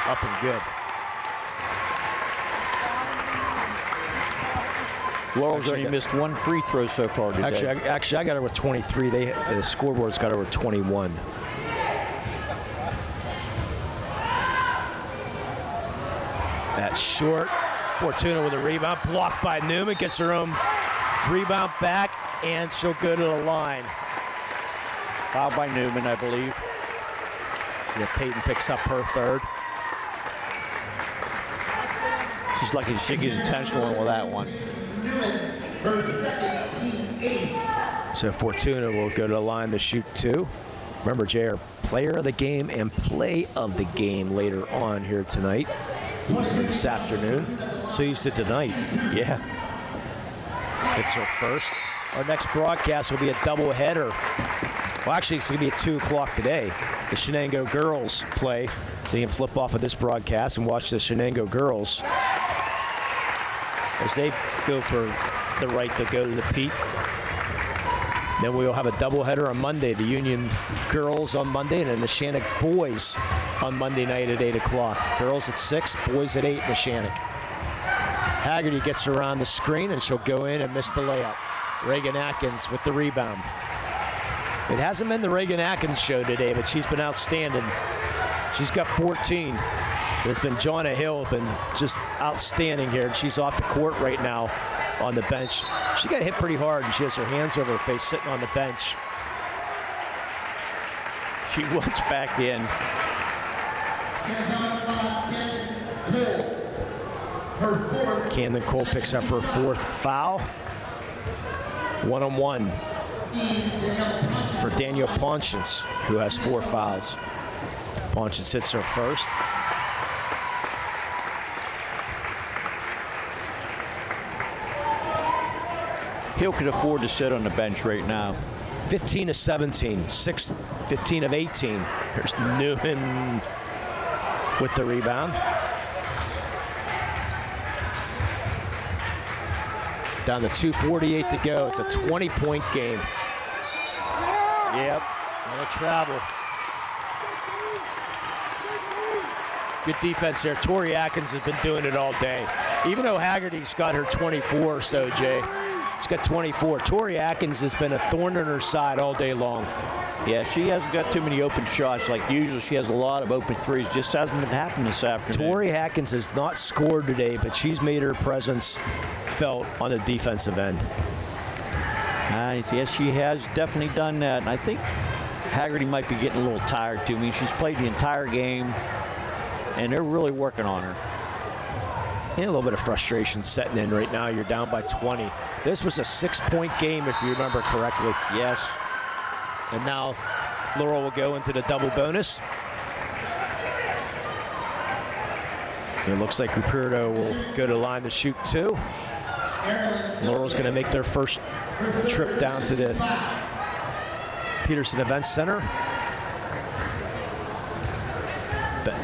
Up and good. Laurel's only missed 1 free throw so far today. Actually, I got her with 23. The scoreboard's got her with 21. That's short. Fortuna with a rebound, blocked by Newman, gets her own rebound back, and she'll go to the line. Foul by Newman, I believe. Yeah, Peyton picks up her third. She's lucky she gets intentional with that one. Her second, team 8. So Fortuna will go to the line to shoot 2. Remember, JR, player of the game and play of the game later on here tonight, this afternoon. So used to tonight. Yeah. It's her first. Our next broadcast will be a doubleheader. Well, actually, it's going to be at 2 o'clock today. The Shenango girls play. So you can flip off of this broadcast and watch the Shenango girls as they go for the right to go to the Pete. Then we'll have a doubleheader on Monday. The Union girls on Monday, and then the Neshannock boys on Monday night at 8 o'clock. Girls at 6, boys at 8 in Neshannock. Haggerty gets around the screen, and she'll go in and miss the layup. Reagan Atkins with the rebound. It hasn't been the Reagan Atkins show today, but she's been outstanding. She's got 14. But it's been Jonna Hill, been just outstanding here. And she's off the court right now on the bench. She got hit pretty hard, and she has her hands over her face sitting on the bench. She wants back in. Camden Cole picks up her 4th foul. 1-on-1 for Danielle Ponchance, who has 4 fouls. Ponchance hits her first. Hill could afford to sit on the bench right now. 15 of 17, 15 of 18. Here's Newman with the rebound. Down to 2:48 to go. It's a 20-point game. Yep, and a travel. Good defense there. Tori Atkins has been doing it all day. Even though Haggerty's got her 24 or so, Jay. She's got 24. Tori Atkins has been a thorn in her side all day long. Yeah, she hasn't got too many open shots. Like usually she has a lot of open threes. Just hasn't been happening this afternoon. Tori Atkins has not scored today, but she's made her presence felt on the defensive end. Yes, she has definitely done that. And I think Haggerty might be getting a little tired too. I mean, she's played the entire game, and they're really working on her. And a little bit of frustration setting in right now. You're down by 20. This was a 6-point game, if you remember correctly. Yes. And now Laurel will go into the double bonus. It looks like Ruperto will go to the line to shoot 2. Laurel's going to make their first trip down to the Peterson Event Center.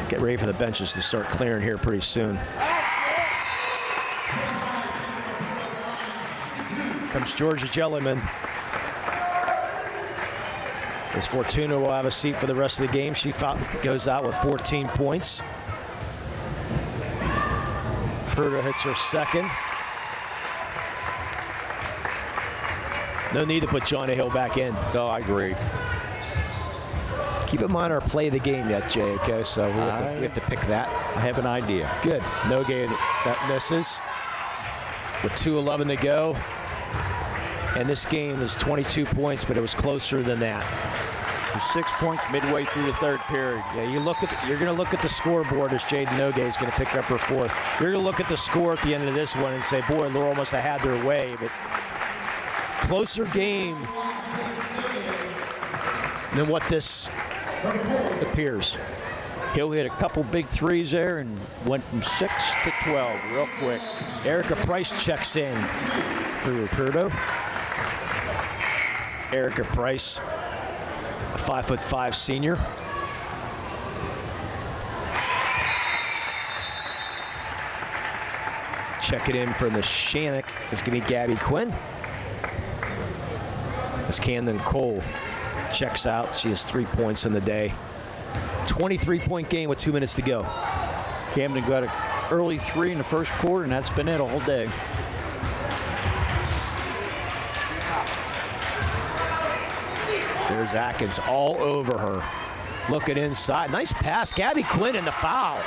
Get ready for the benches to start clearing here pretty soon. Comes Georgia Jellyman. As Fortuna will have a seat for the rest of the game. She goes out with 14 points. Ruperto hits her second. No need to put Johnny Hill back in. No, I agree. Keep in mind our play of the game yet, Jay, okay? So we have to pick that. I have an idea. Good. No game that misses. With 2:11 to go. And this game is 22 points, but it was closer than that. There's 6 points midway through the third period. Yeah, you're going to look at the scoreboard as Jade Nogue is going to pick up her fourth. You're going to look at the score at the end of this one and say, boy, Laurel must have had their way. But closer game than what this appears. Hill hit a couple big threes there and went from 6 to 12 real quick. Erica Price checks in for Ruperto. Erica Price, a 5'5" senior. Check it in for the Neshannock is going to be Gabby Quinn. As Camden Cole checks out, she has 3 points in the day. 23-point game with 2 minutes to go. Camden got an early 3 in the first quarter, and that's been it all day. There's Atkins all over her. Looking inside. Nice pass. Gabby Quinn in the foul.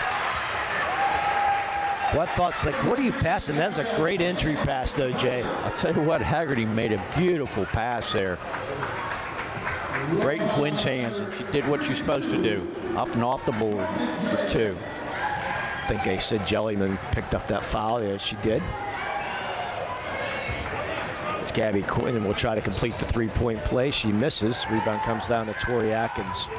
What thoughts? Like, what are you passing? That's a great entry pass, though, Jay. I'll tell you what, Haggerty made a beautiful pass there. Right in Quinn's hands, and she did what she's supposed to do. Up and off the board for 2. I think they said Jellyman picked up that foul. Yeah, she did. It's Gabby Quinn, and will try to complete the 3-point play. She misses. Rebound comes down to Tori Atkins.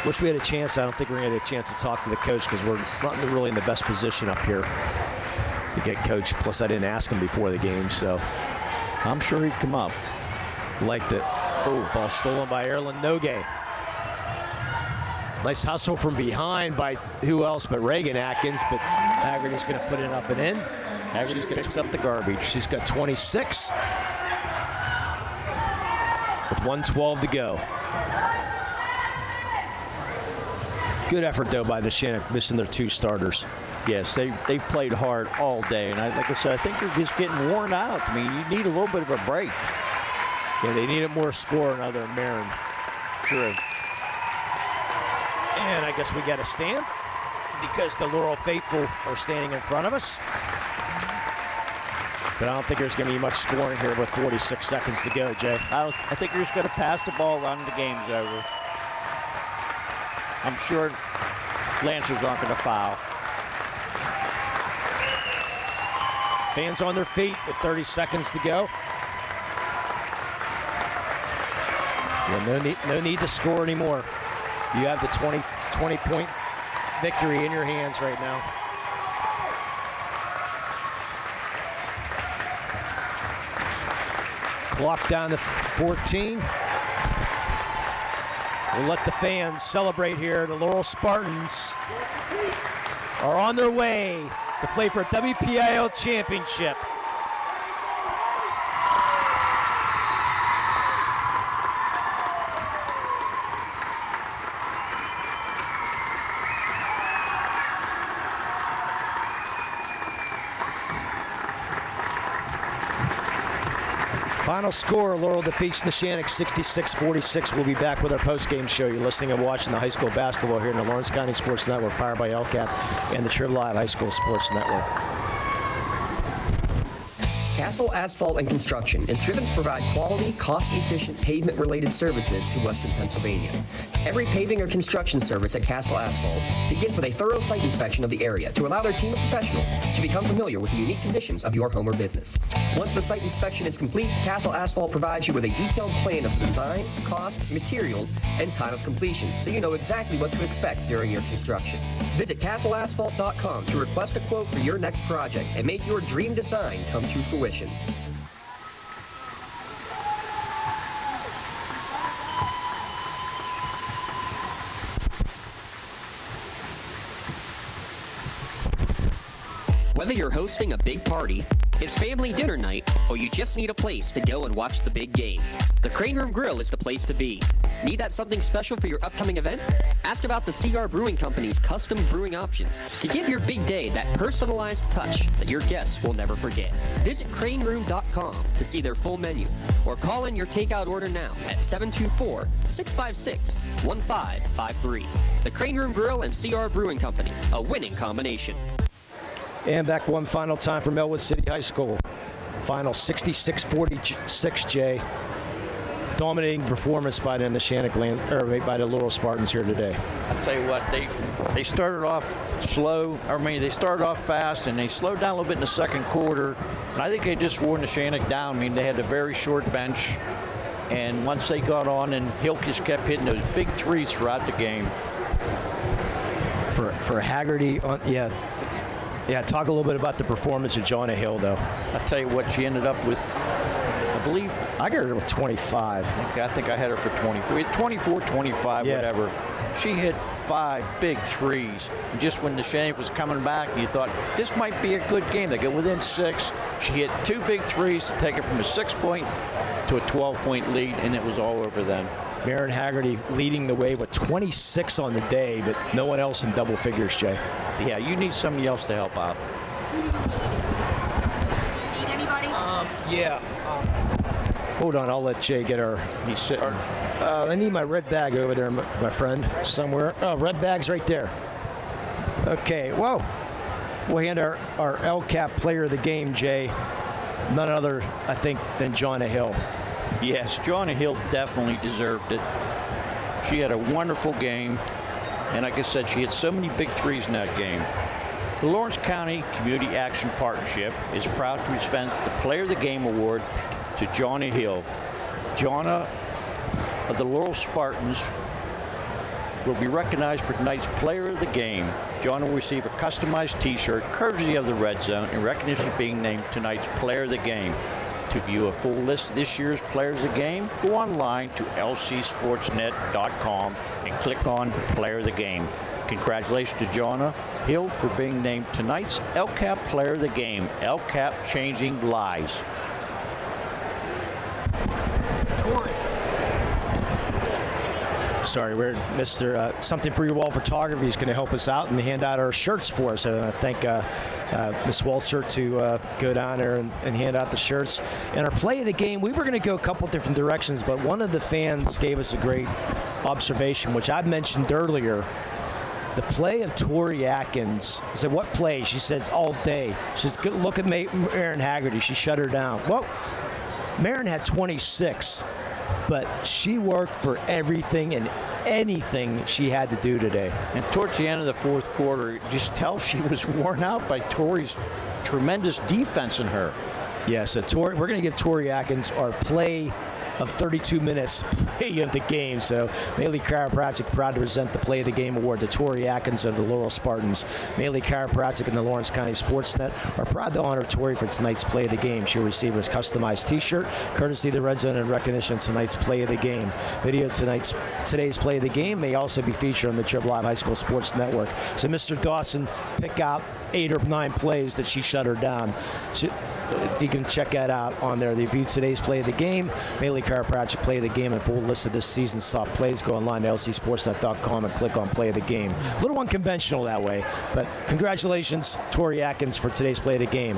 Wish we had a chance. I don't think we're going to get a chance to talk to the coach because we're not really in the best position up here to get coached. Plus, I didn't ask him before the game, so I'm sure he'd come up. Liked it. Oh, ball stolen by Erlen Nogue. Nice hustle from behind by who else but Reagan Atkins, but Haggerty's going to put it up and in. Haggerty picks up the garbage. She's got 26 with 1:12 to go. Good effort, though, by the Neshannock, missing their 2 starters. Yes, they played hard all day. And like I said, I think they're just getting worn out. I mean, you need a little bit of a break. Yeah, they needed more scoring other than Marin. True. And I guess we got to stand because the Laurel faithful are standing in front of us. But I don't think there's going to be much scoring here with 46 seconds to go, Jay. I think they're just going to pass the ball around and the game's over. I'm sure Lancers aren't going to foul. Fans on their feet with 30 seconds to go. Yeah, no need to score anymore. You have the 20-point victory in your hands right now. Clock down to 14. We'll let the fans celebrate here. The Laurel Spartans are on their way to play for a WPIAL championship. Final score, Laurel defeats Neshannock 66-46. We'll be back with our post-game show. You're listening and watching the high school basketball here in the Lawrence County Sports Network, powered by LCAP and the TRIB Live High School Sports Network. Castle Asphalt and Construction is driven to provide quality, cost-efficient pavement-related services to Western Pennsylvania. Every paving or construction service at Castle Asphalt begins with a thorough site inspection of the area to allow their team of professionals to become familiar with the unique conditions of your home or business. Once the site inspection is complete, Castle Asphalt provides you with a detailed plan of the design, cost, materials, and time of completion, so you know exactly what to expect during your construction. Visit castleasphalt.com to request a quote for your next project and make your dream design come to fruition. Whether you're hosting a big party, it's family dinner night, or you just need a place to go and watch the big game, the Crane Room Grill is the place to be. Need that something special for your upcoming event? Ask about the CR Brewing Company's custom brewing options to give your big day that personalized touch that your guests will never forget. Visit craneroom.com to see their full menu, or call in your takeout order now at 724-656-1553. The Crane Room Grill and CR Brewing Company, a winning combination. And back one final time for Melwood City High School. Final 66-46, Jay. Dominating performance by the Neshannock by the Laurel Spartans here today. I'll tell you what, they started off slow. They started off fast, and they slowed down a little bit in the second quarter. And I think they just wore Neshannock down. They had a very short bench. And once they got on, and Hill just kept hitting those big threes throughout the game. For Haggerty, yeah, talk a little bit about the performance of Jonna Hill, though. I'll tell you what, she ended up with, I believe. I got her with 25. I think I had her for 24. 24, 25, yeah. Whatever. She hit 5 big threes. And just when Neshannock was coming back, you thought, this might be a good game. They get within 6. She hit 2 big threes to take it from a 6-point to a 12-point lead, and it was all over then. Maren Haggerty leading the way with 26 on the day, but no one else in double figures, Jay. Yeah, you need somebody else to help out. Need anybody? Yeah. Hold on, I'll let Jay get her. He's sitting. I need my red bag over there, my friend, somewhere. Oh, red bag's right there. Okay, well, we'll hand our LCAP player of the game, Jay. None other, I think, than Jonna Hill. Yes, Jonna Hill definitely deserved it. She had a wonderful game, and like I said, she hit so many big threes in that game. The Lawrence County Community Action Partnership is proud to present the Player of the Game Award to Jonna Hill. Jonna of the Laurel Spartans will be recognized for tonight's Player of the Game. Jonna will receive a customized t-shirt courtesy of the Red Zone in recognition of being named tonight's Player of the Game. To view a full list of this year's Players of the Game, go online to lcsportsnet.com and click on Player of the Game. Congratulations to Jonna Hill for being named tonight's LCAP Player of the Game. LCAP changing lives. Sorry, we're Mr. Something for Your Wall Photography is going to help us out and hand out our shirts for us. I thank Miss Walter to go down there and hand out the shirts. And our play of the game, we were going to go a couple different directions, but one of the fans gave us a great observation, which I mentioned earlier. The play of Tori Atkins. I said, what play? She said, all day. She says, look at Maren Haggerty. She shut her down. Well, Maren had 26. But she worked for everything and anything she had to do today. And towards the end of the fourth quarter, just tell she was worn out by Tori's tremendous defense in her. Yeah, so we're going to give Tori Atkins our play of 32 minutes play of the game. So Maley Chiropractic proud to present the Play of the Game Award to Tori Atkins of the Laurel Spartans. Maley Chiropractic and the Lawrence County SportsNet are proud to honor Tori for tonight's Play of the Game. She'll receive a customized t-shirt courtesy of the Red Zone in recognition of tonight's Play of the Game. Video of today's Play of the Game may also be featured on the TRIB Live High School Sports Network. So Mr. Dawson, pick out 8 or 9 plays that she shut her down. You can check that out on there. They viewed today's Play of the Game. Maley Chiropractic Play of the Game and full list of this season's top plays. Go online to lcsportsnet.com and click on Play of the Game. A little unconventional that way, but congratulations, Tori Atkins, for today's Play of the Game.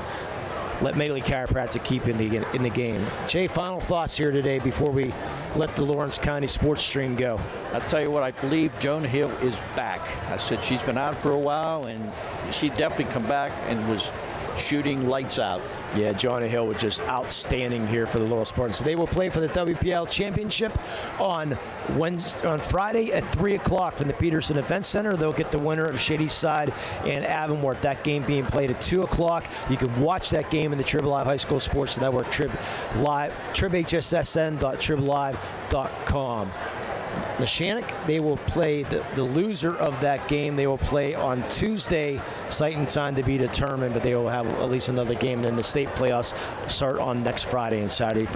Let Maley Chiropractic keep in the game. Jay, final thoughts here today before we let the Lawrence County Sports Stream go. I'll tell you what, I believe Jonna Hill is back. I said she's been out for a while, and she definitely come back and was shooting lights out. Yeah, Johnny Hill was just outstanding here for the Laurel Spartans. They will play for the WPIAL Championship on Friday at 3 o'clock from the Peterson Event Center. They'll get the winner of Shady Side and Avonworth. That game being played at 2 o'clock. You can watch that game in the TRIB Live High School Sports Network, TRIB Live, tribhssn.triblive.com. Neshannock, they will play the loser of that game. They will play on Tuesday, site and time to be determined, but they will have at least another game. Then the state playoffs start on next Friday and Saturday.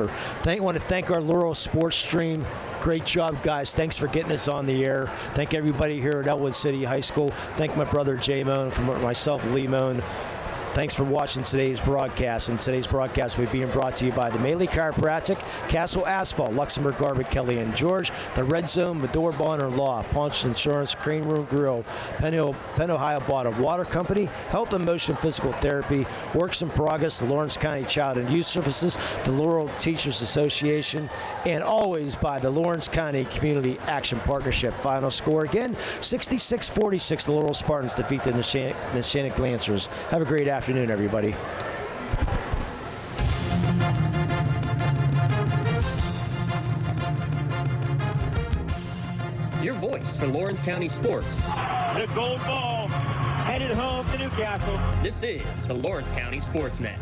I want to thank our Laurel Sports Stream. Great job, guys. Thanks for getting us on the air. Thank everybody here at Elwood City High School. Thank my brother Jay Moan, from myself, Lee Moan. Thanks for watching today's broadcast. And today's broadcast will be being brought to you by the Maley Chiropractic, Castle Asphalt, Luxembourg Garbage, Kelly and George, the Red Zone, Medor Bonner Law, Punch Insurance, Crane Room Grill, Penn Ohio Bottled Water Company, Health and Motion Physical Therapy, Works in Progress, the Lawrence County Child and Youth Services, the Laurel Teachers Association, and always by the Lawrence County Community Action Partnership. Final score again, 66-46. The Laurel Spartans defeat the Neshannock Lancers. Have a great afternoon, everybody. Your voice for Lawrence County sports. The gold ball headed home to Newcastle. This is the Lawrence County SportsNet.